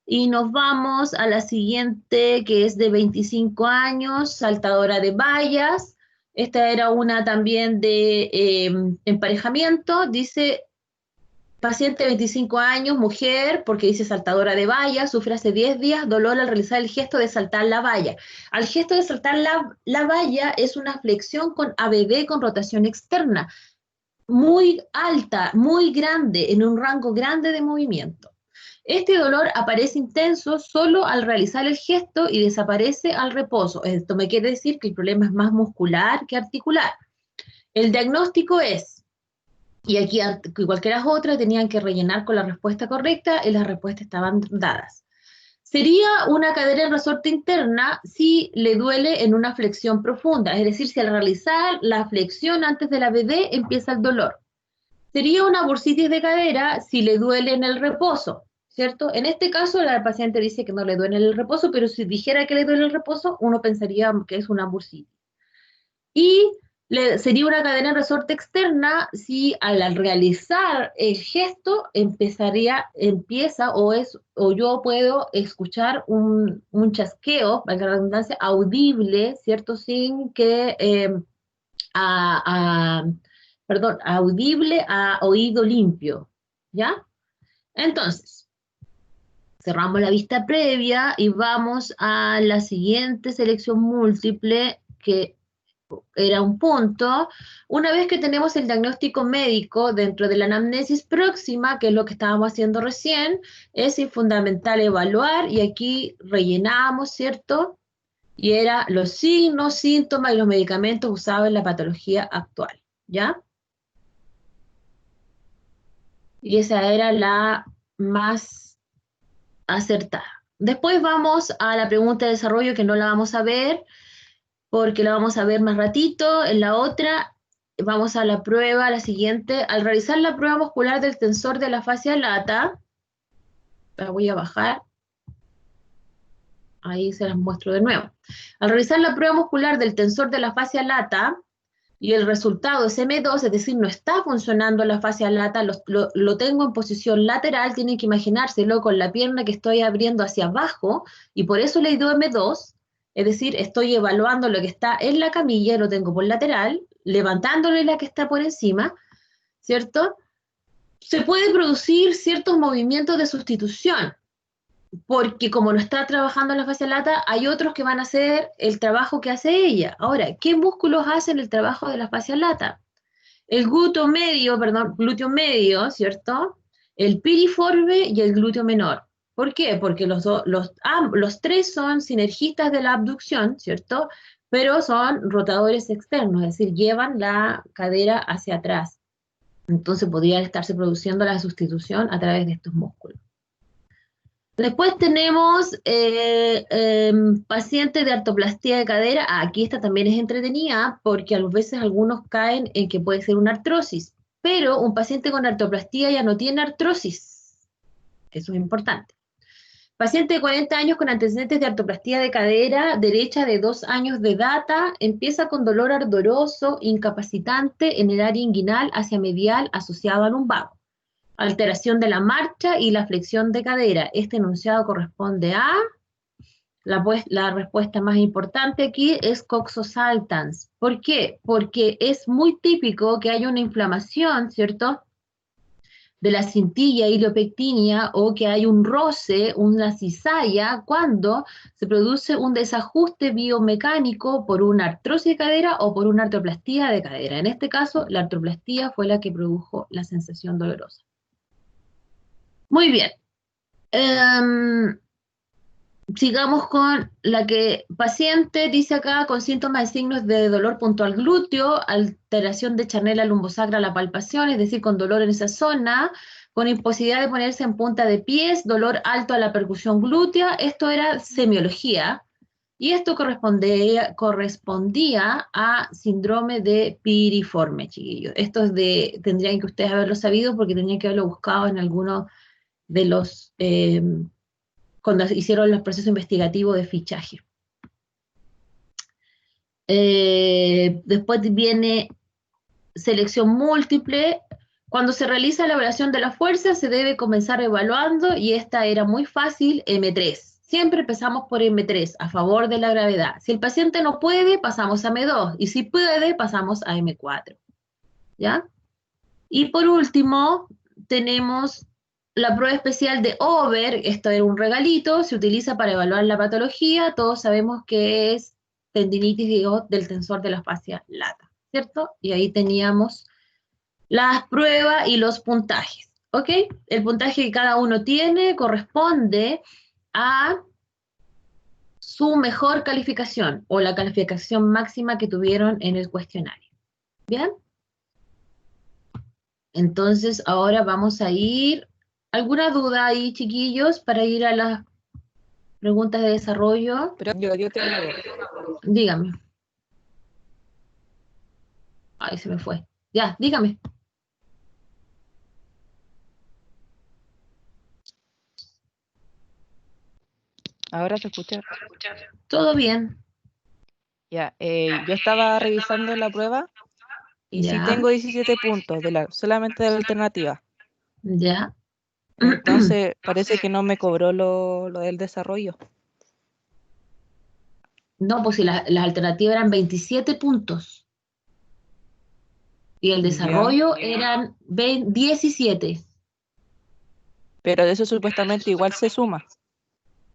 y nos vamos a la siguiente, que es de 25 años, saltadora de vallas. Esta era una también de emparejamiento, dice paciente de 25 años, mujer, porque dice saltadora de valla, sufre hace 10 días dolor al realizar el gesto de saltar la valla. Al gesto de saltar la valla es una flexión con ABD con rotación externa, muy alta, muy grande, en un rango grande de movimiento. Este dolor aparece intenso solo al realizar el gesto y desaparece al reposo. Esto me quiere decir que el problema es más muscular que articular. El diagnóstico es, y aquí igual que las otras tenían que rellenar con la respuesta correcta y las respuestas estaban dadas. Sería una cadera en resorte interna si le duele en una flexión profunda, es decir, si al realizar la flexión antes de la BD empieza el dolor. Sería una bursitis de cadera si le duele en el reposo, ¿cierto? En este caso la paciente dice que no le duele en el reposo, pero si dijera que le duele el reposo, uno pensaría que es una bursitis. Y sería una cadena en resorte externa si al realizar el gesto empieza o yo puedo escuchar un chasqueo, valga la redundancia, audible, ¿cierto? Sin que audible a oído limpio, ¿ya? Entonces, cerramos la vista previa y vamos a la siguiente selección múltiple, que era un punto. Una vez que tenemos el diagnóstico médico dentro de la anamnesis próxima, que es lo que estábamos haciendo recién, es fundamental evaluar, y aquí rellenamos, ¿cierto? Y era los signos, síntomas y los medicamentos usados en la patología actual, ¿ya? Y esa era la más acertada. Después vamos a la pregunta de desarrollo, que no la vamos a ver, porque la vamos a ver más ratito. En la otra, vamos a la prueba, la siguiente. Al realizar la prueba muscular del tensor de la fascia lata, la voy a bajar. Ahí se las muestro de nuevo. Al realizar la prueba muscular del tensor de la fascia lata, y el resultado es M2, es decir, no está funcionando la fascia lata, lo tengo en posición lateral, tienen que imaginárselo con la pierna que estoy abriendo hacia abajo, y por eso le doy M2, es decir, estoy evaluando lo que está en la camilla, lo tengo por lateral, levantándole la que está por encima, ¿cierto? Se puede producir ciertos movimientos de sustitución, porque como no está trabajando la fascia lata, hay otros que van a hacer el trabajo que hace ella. Ahora, ¿qué músculos hacen el trabajo de la fascia lata? El glúteo medio, ¿cierto? El piriforme y el glúteo menor. ¿Por qué? Porque los tres son sinergistas de la abducción, ¿cierto? Pero son rotadores externos, es decir, llevan la cadera hacia atrás. Entonces podría estarse produciendo la sustitución a través de estos músculos. Después tenemos pacientes de artroplastía de cadera. Aquí esta también es entretenida porque a veces algunos caen en que puede ser una artrosis, pero un paciente con artroplastía ya no tiene artrosis. Eso es importante. Paciente de 40 años con antecedentes de artroplastía de cadera derecha de 2 años de data, empieza con dolor ardoroso, incapacitante en el área inguinal hacia medial asociado al lumbago. Alteración de la marcha y la flexión de cadera. Este enunciado corresponde a... La respuesta más importante aquí es coxosaltans. ¿Por qué? Porque es muy típico que haya una inflamación, ¿cierto?, de la cintilla iliopectinia o que hay un roce, una cizalla, cuando se produce un desajuste biomecánico por una artrosis de cadera o por una artroplastía de cadera. En este caso, la artroplastía fue la que produjo la sensación dolorosa. Muy bien. Sigamos con la que paciente dice acá con síntomas y signos de dolor puntual glúteo, alteración de charnela lumbosacra a la palpación, es decir, con dolor en esa zona, con imposibilidad de ponerse en punta de pies, dolor alto a la percusión glútea. Esto era semiología y esto correspondía a síndrome de piriforme, chiquillos. Esto es tendrían que ustedes haberlo sabido porque tenían que haberlo buscado en alguno de los... cuando hicieron los procesos investigativos de fichaje. Después viene selección múltiple. Cuando se realiza la evaluación de la fuerza, se debe comenzar evaluando, y esta era muy fácil, M3. Siempre empezamos por M3, a favor de la gravedad. Si el paciente no puede, pasamos a M2, y si puede, pasamos a M4. ¿Ya? Y por último, tenemos la prueba especial de Over. Esto era un regalito, se utiliza para evaluar la patología. Todos sabemos que es tendinitis del tensor de la fascia lata, ¿cierto? Y ahí teníamos las pruebas y los puntajes, ¿ok? El puntaje que cada uno tiene corresponde a su mejor calificación o la calificación máxima que tuvieron en el cuestionario. ¿Bien? Entonces, ahora vamos a ir... ¿Alguna duda ahí, chiquillos, para ir a las preguntas de desarrollo? Pero yo tengo una duda. Dígame. Ay, se me fue. Ya, dígame. Ahora se escucha. Todo bien. Ya, yo estaba revisando la prueba y sí Ya, tengo 17 puntos, solamente de la alternativa. ya. Entonces, parece que no me cobró lo del desarrollo. No, pues si las alternativas eran 27 puntos. Y el desarrollo eran 17. Pero de eso supuestamente igual se suma.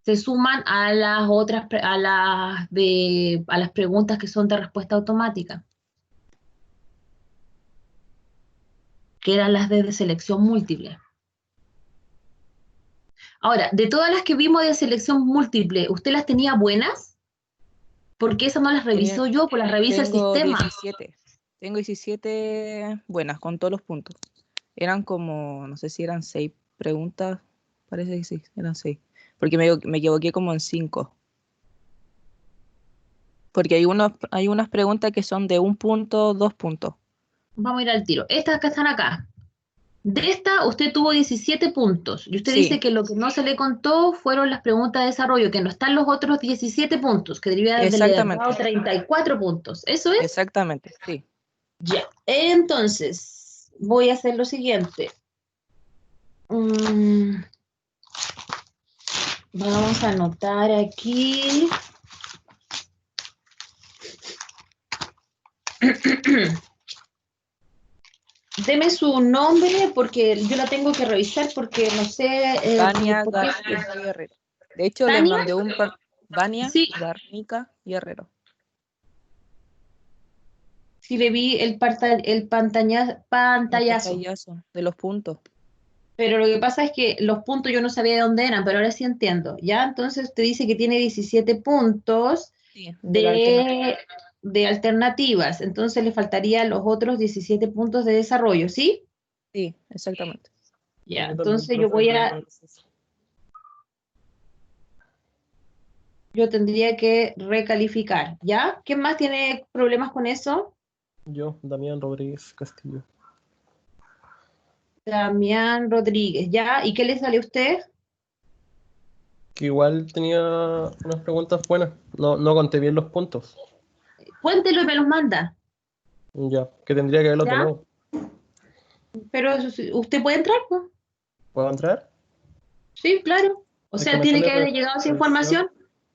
Se suman a las otras, a las preguntas que son de respuesta automática, que eran las de selección múltiple. Ahora, de todas las que vimos de selección múltiple, ¿usted las tenía buenas? Porque esas no las reviso yo, pues las revisa el sistema. 17. Tengo 17 buenas, con todos los puntos. Eran como, no sé si eran 6 preguntas. Parece que sí, eran 6. Porque me equivoqué como en 5. Porque hay unas preguntas que son de 1 punto, 2 puntos. Vamos a ir al tiro. Estas que están acá. De esta, usted tuvo 17 puntos. Y usted Sí. dice que lo que no se le contó fueron las preguntas de desarrollo, que no están los otros 17 puntos, que debería haberle dado 34 puntos. ¿Eso es? Exactamente, sí. Ya. Entonces, voy a hacer lo siguiente. Vamos a anotar aquí. Deme su nombre porque yo la tengo que revisar porque no sé... Vania por qué. Garnica Guerrero. De hecho, les ¿Tania? mandé un Vania Sí. Garnica Guerrero. Sí, le vi el pantallazo. Pantallazo de los puntos. Pero lo que pasa es que los puntos yo no sabía de dónde eran, pero ahora sí entiendo. ¿Ya? Entonces usted dice que tiene 17 puntos Sí, de alternativas. Entonces le faltarían los otros 17 puntos de desarrollo, ¿sí? Sí, exactamente. Ya, entonces yo voy a... yo tendría que recalificar, ¿ya? ¿Quién más tiene problemas con eso? Yo, Damián Rodríguez Castillo. Damián Rodríguez, ¿ya? ¿Y qué le sale a usted? Que igual tenía unas preguntas buenas. No conté bien los puntos. Cuéntelo y me los manda, Ya, que tendría que verlos de ¿ya? nuevo. Pero usted puede entrar, pues. ¿Puedo entrar? Sí, claro. O Es que sea, me tiene sale que haber llegado esa revisión información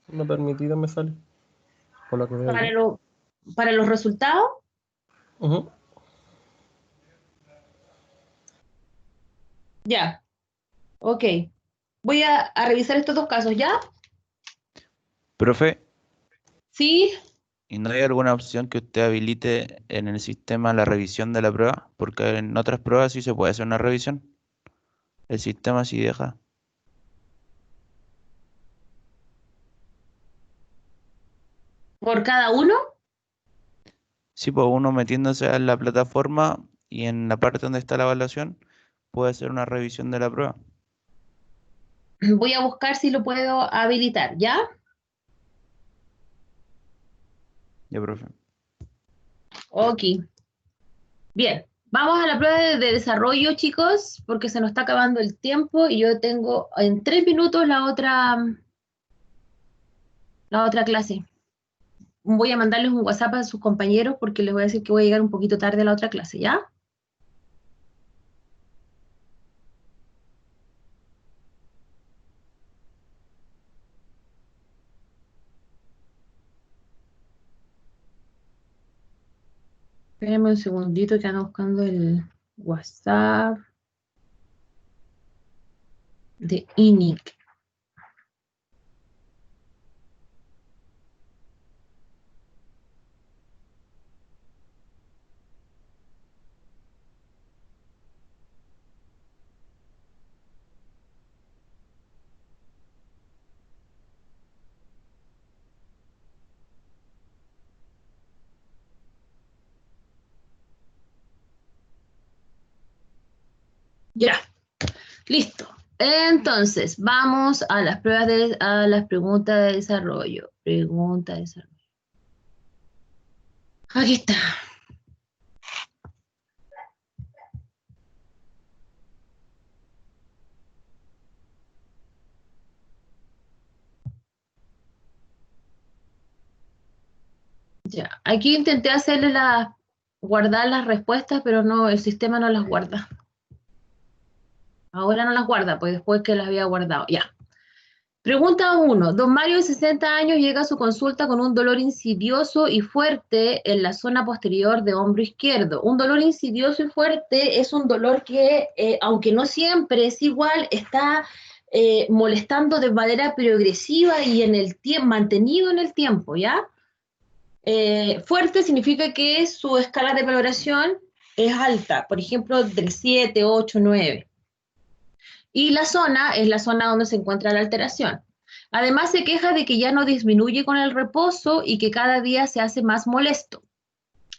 no permitida, me sale. Por lo que veo para, yo. para los resultados. Ujú. Ya, ok. Voy a revisar estos dos casos, ¿ya? Profe, Sí, ¿y no hay alguna opción que usted habilite en el sistema la revisión de la prueba? Porque en otras pruebas sí se puede hacer una revisión. El sistema sí deja. por cada uno. Sí, pues uno metiéndose en la plataforma y en la parte donde está la evaluación puede hacer una revisión de la prueba. Voy a buscar si lo puedo habilitar, ¿ya? Ya, profe. Ok. Bien. Vamos a la prueba de desarrollo, chicos, porque se nos está acabando el tiempo y yo tengo en 3 minutos la otra clase. Voy a mandarles un WhatsApp a sus compañeros porque les voy a decir que voy a llegar un poquito tarde a la otra clase, ¿ya? Espérenme un segundito que ando buscando el WhatsApp de INIC. Ya, listo. Entonces, vamos a las a las preguntas de desarrollo. Pregunta de desarrollo. Aquí está. Ya, aquí intenté guardar las respuestas, pero no, el sistema no las guarda. Ahora no las guarda, pues después que las había guardado. Ya. Pregunta 1. Don Mario, de 60 años, llega a su consulta con un dolor insidioso y fuerte en la zona posterior de hombro izquierdo. Un dolor insidioso y fuerte es un dolor que, aunque no siempre es igual, está molestando de manera progresiva y en el tiempo, mantenido en el tiempo, ¿ya? Fuerte significa que su escala de valoración es alta, por ejemplo, del 7, 8, 9. Y la zona es la zona donde se encuentra la alteración. Además, se queja de que ya no disminuye con el reposo y que cada día se hace más molesto.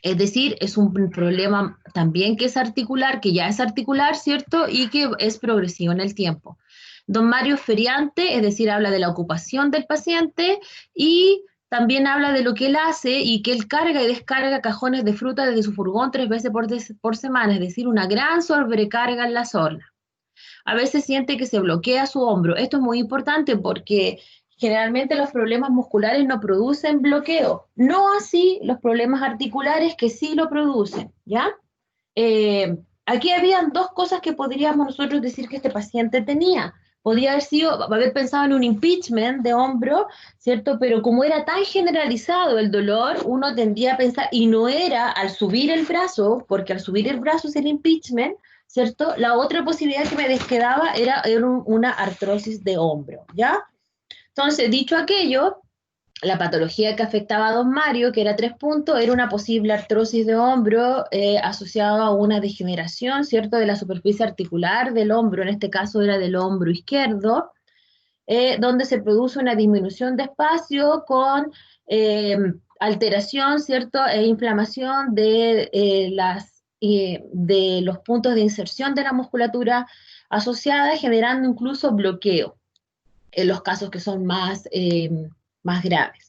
Es decir, es un problema también que es articular, que ya es articular, ¿cierto? Y que es progresivo en el tiempo. Don Mario es feriante, es decir, habla de la ocupación del paciente y también habla de lo que él hace y que él carga y descarga cajones de fruta desde su furgón 3 veces por semana, es decir, una gran sobrecarga en la zona. A veces siente que se bloquea su hombro. Esto es muy importante porque generalmente los problemas musculares no producen bloqueo, no así los problemas articulares que sí lo producen, ¿ya? Aquí habían dos cosas que podríamos nosotros decir que este paciente tenía. Podría haber pensado en un impeachment de hombro, ¿cierto? Pero como era tan generalizado el dolor, uno tendría a pensar, y no era al subir el brazo, porque al subir el brazo es el impeachment, ¿cierto? La otra posibilidad que me quedaba era una artrosis de hombro, ¿ya? Entonces, dicho aquello, la patología que afectaba a don Mario, que era 3 puntos, era una posible artrosis de hombro asociada a una degeneración, ¿cierto?, de la superficie articular del hombro, en este caso era del hombro izquierdo, donde se produce una disminución de espacio con alteración, ¿cierto?, e inflamación de los puntos de inserción de la musculatura asociada, generando incluso bloqueo en los casos que son más graves.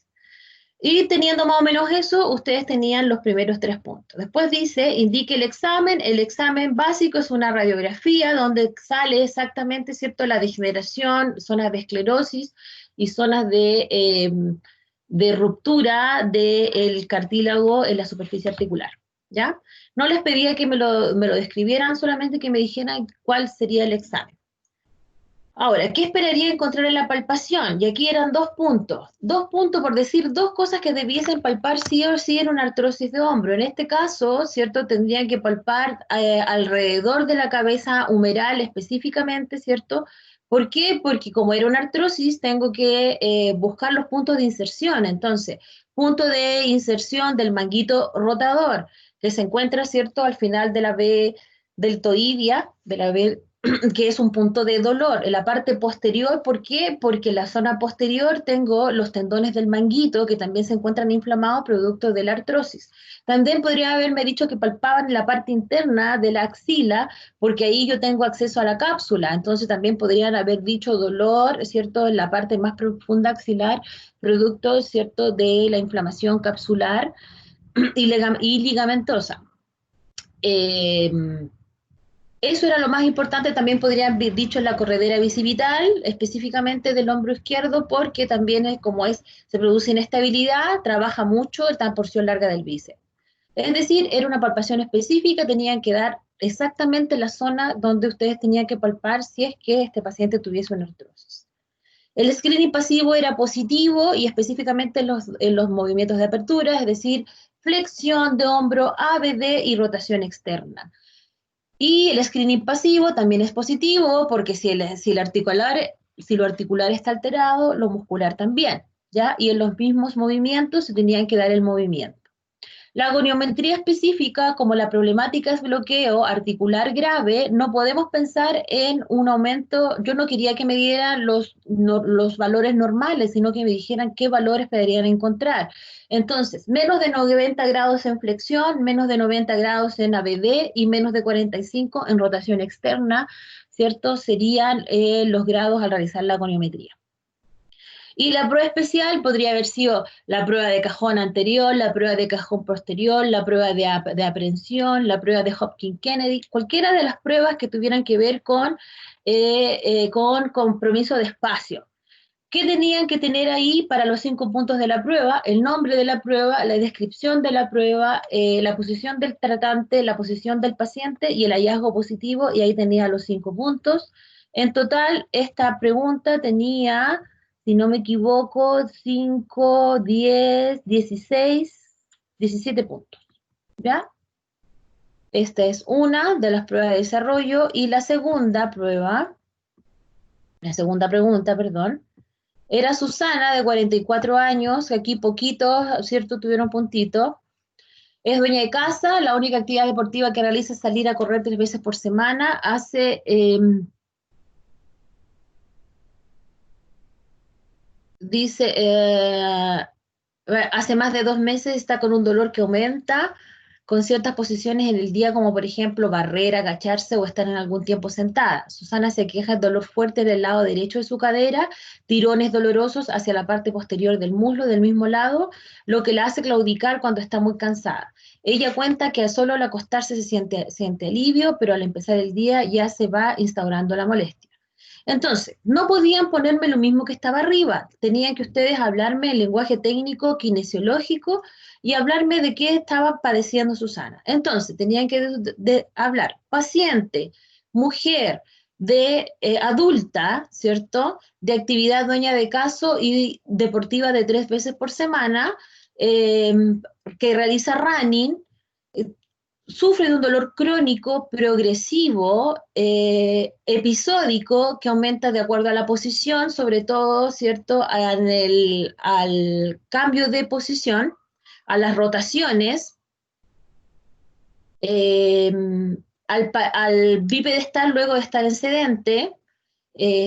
Y teniendo más o menos eso, ustedes tenían los primeros 3 puntos. Después dice, indique el examen básico es una radiografía donde sale exactamente, ¿cierto?, la degeneración, zonas de esclerosis y zonas de ruptura del cartílago en la superficie articular, ¿ya? No les pedía que me lo describieran, solamente que me dijeran cuál sería el examen. Ahora, ¿qué esperaría encontrar en la palpación? Y aquí eran 2 puntos. 2 puntos por decir 2 cosas que debiesen palpar sí o sí en una artrosis de hombro. En este caso, ¿cierto? Tendrían que palpar alrededor de la cabeza humeral específicamente, ¿cierto? ¿Por qué? Porque como era una artrosis, tengo que buscar los puntos de inserción. Entonces, punto de inserción del manguito rotador, que se encuentra, ¿cierto?, al final de la B deltoidea, de la B, que es un punto de dolor. En la parte posterior, ¿por qué? Porque en la zona posterior tengo los tendones del manguito que también se encuentran inflamados producto de la artrosis. También podría haberme dicho que palpaban en la parte interna de la axila, porque ahí yo tengo acceso a la cápsula, entonces también podrían haber dicho dolor, ¿cierto?, en la parte más profunda axilar, producto, ¿cierto?, de la inflamación capsular y ligamentosa. Eso era lo más importante. También podrían haber dicho la corredera bicipital, específicamente del hombro izquierdo, porque también se produce inestabilidad, trabaja mucho esta porción larga del bíceps. Es decir, era una palpación específica, tenían que dar exactamente la zona donde ustedes tenían que palpar si es que este paciente tuviese una artrosis. El screening pasivo era positivo y específicamente en los movimientos de apertura, es decir, flexión de hombro, ABD y rotación externa. Y el screening pasivo también es positivo porque si lo articular está alterado, lo muscular también, ¿ya? Y en los mismos movimientos se tenían que dar el movimiento. La goniometría específica, como la problemática es bloqueo articular grave, no podemos pensar en un aumento. Yo no quería que me dieran los valores normales, sino que me dijeran qué valores podrían encontrar. Entonces, menos de 90 grados en flexión, menos de 90 grados en ABD y menos de 45 en rotación externa, ¿cierto? Serían los grados al realizar la goniometría. Y la prueba especial podría haber sido la prueba de cajón anterior, la prueba de cajón posterior, la prueba de aprehensión, la prueba de Hopkins-Kennedy, cualquiera de las pruebas que tuvieran que ver con compromiso de espacio. ¿Qué tenían que tener ahí para los 5 puntos de la prueba? El nombre de la prueba, la descripción de la prueba, la posición del tratante, la posición del paciente y el hallazgo positivo, y ahí tenía los 5 puntos. En total, esta pregunta tenía, si no me equivoco, 5, 10, 16, 17 puntos, ¿ya? Esta es una de las pruebas de desarrollo, y la segunda pregunta, perdón, era Susana, de 44 años, aquí poquitos, ¿cierto?, tuvieron puntito. Es dueña de casa, la única actividad deportiva que realiza es salir a correr 3 veces por semana, hace más de 2 meses está con un dolor que aumenta con ciertas posiciones en el día, como por ejemplo barrer, agacharse o estar en algún tiempo sentada. Susana se queja de dolor fuerte en el lado derecho de su cadera, tirones dolorosos hacia la parte posterior del muslo del mismo lado, lo que la hace claudicar cuando está muy cansada. Ella cuenta que solo al acostarse se siente alivio, pero al empezar el día ya se va instaurando la molestia. Entonces, no podían ponerme lo mismo que estaba arriba, tenían que ustedes hablarme en lenguaje técnico, kinesiológico, y hablarme de qué estaba padeciendo Susana. Entonces, tenían que hablar paciente, mujer, adulta, ¿cierto?, de actividad dueña de caso y deportiva de 3 veces por semana, que realiza running, sufre de un dolor crónico, progresivo, episódico, que aumenta de acuerdo a la posición, sobre todo, ¿cierto?, al cambio de posición, a las rotaciones, al bipedestal luego de estar en sedente.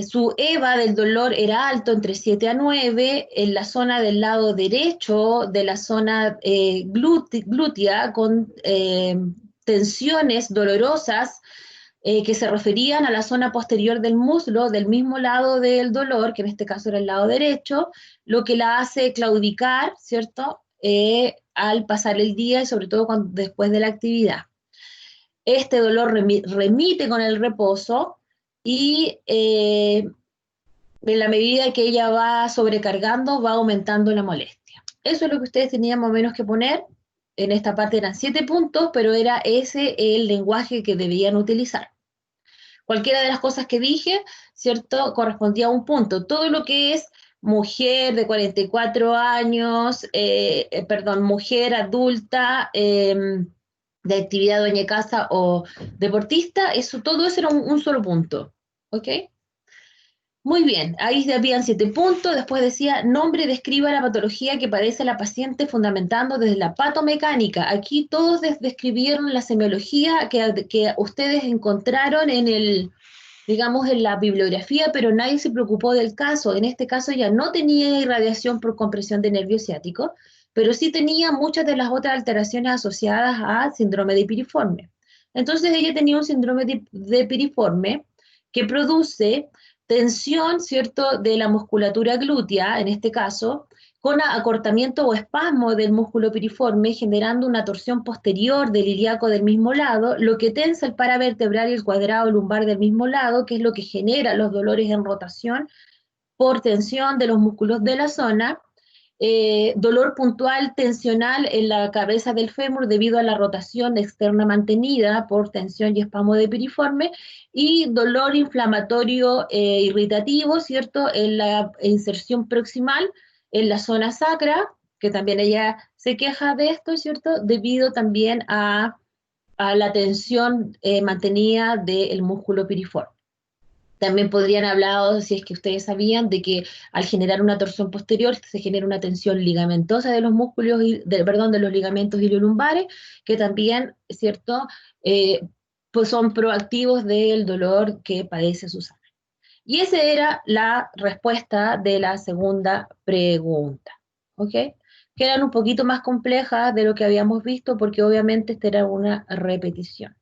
Su EVA del dolor era alto, entre 7 a 9, en la zona del lado derecho, de la zona glútea, con tensiones dolorosas que se referían a la zona posterior del muslo, del mismo lado del dolor, que en este caso era el lado derecho, lo que la hace claudicar, ¿cierto? Al pasar el día y sobre todo después de la actividad. Este dolor remite con el reposo y en la medida que ella va sobrecargando, va aumentando la molestia. Eso es lo que ustedes tenían más o menos que poner. En esta parte eran 7 puntos, pero era ese el lenguaje que debían utilizar. Cualquiera de las cosas que dije, ¿cierto?, correspondía a un punto. Todo lo que es mujer de 44 años, mujer adulta, de actividad dueña de casa o deportista, todo eso era un solo punto, ¿ok? Muy bien, ahí habían 7 puntos, después decía, nombre describa la patología que padece la paciente fundamentando desde la patomecánica. Aquí todos describieron la semiología que ustedes encontraron digamos, en la bibliografía, pero nadie se preocupó del caso. En este caso ya no tenía irradiación por compresión de nervio ciático, pero sí tenía muchas de las otras alteraciones asociadas a síndrome de piriforme. Entonces ella tenía un síndrome de piriforme que produce tensión, ¿cierto?, de la musculatura glútea, en este caso, con acortamiento o espasmo del músculo piriforme, generando una torsión posterior del ilíaco del mismo lado, lo que tensa el paravertebral y el cuadrado lumbar del mismo lado, que es lo que genera los dolores en rotación por tensión de los músculos de la zona, dolor puntual tensional en la cabeza del fémur debido a la rotación externa mantenida por tensión y espasmo de piriforme, y dolor inflamatorio irritativo, ¿cierto?, en la inserción proximal, en la zona sacra, que también ella se queja de esto, ¿cierto?, debido también a la tensión mantenida del músculo piriforme. También podrían hablar, si es que ustedes sabían, de que al generar una torsión posterior se genera una tensión ligamentosa de los músculos, de los ligamentos iliolumbares, que también, ¿cierto?, pues son proactivos del dolor que padece Susana. Y esa era la respuesta de la segunda pregunta, ¿ok? Que eran un poquito más complejas de lo que habíamos visto, porque obviamente esta era una repetición.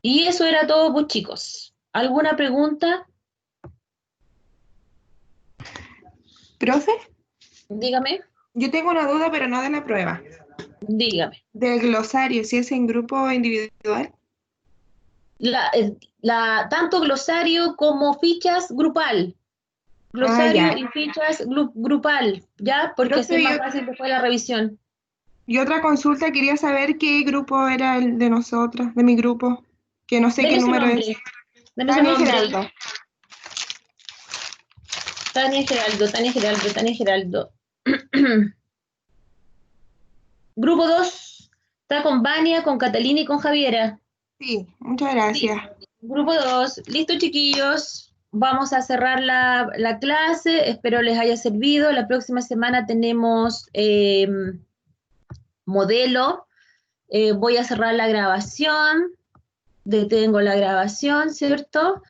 Y eso era todo, pues, chicos. ¿Alguna pregunta? ¿Profe? Dígame. Yo tengo una duda, pero no de la prueba. Dígame. Del glosario, si es en grupo o individual. Tanto glosario como fichas grupal. Glosario y fichas grupal, ¿ya? Porque así es más fácil después de la revisión. Y otra consulta, quería saber qué grupo era el de nosotras, de mi grupo, que no sé qué número es. Tania Geraldo. Tania Geraldo. Grupo 2, está con Vania, con Catalina y con Javiera. Sí, muchas gracias. Sí. Grupo 2, listo, chiquillos. Vamos a cerrar la clase, espero les haya servido. La próxima semana tenemos modelo. Voy a cerrar la grabación. Detengo la grabación, ¿cierto?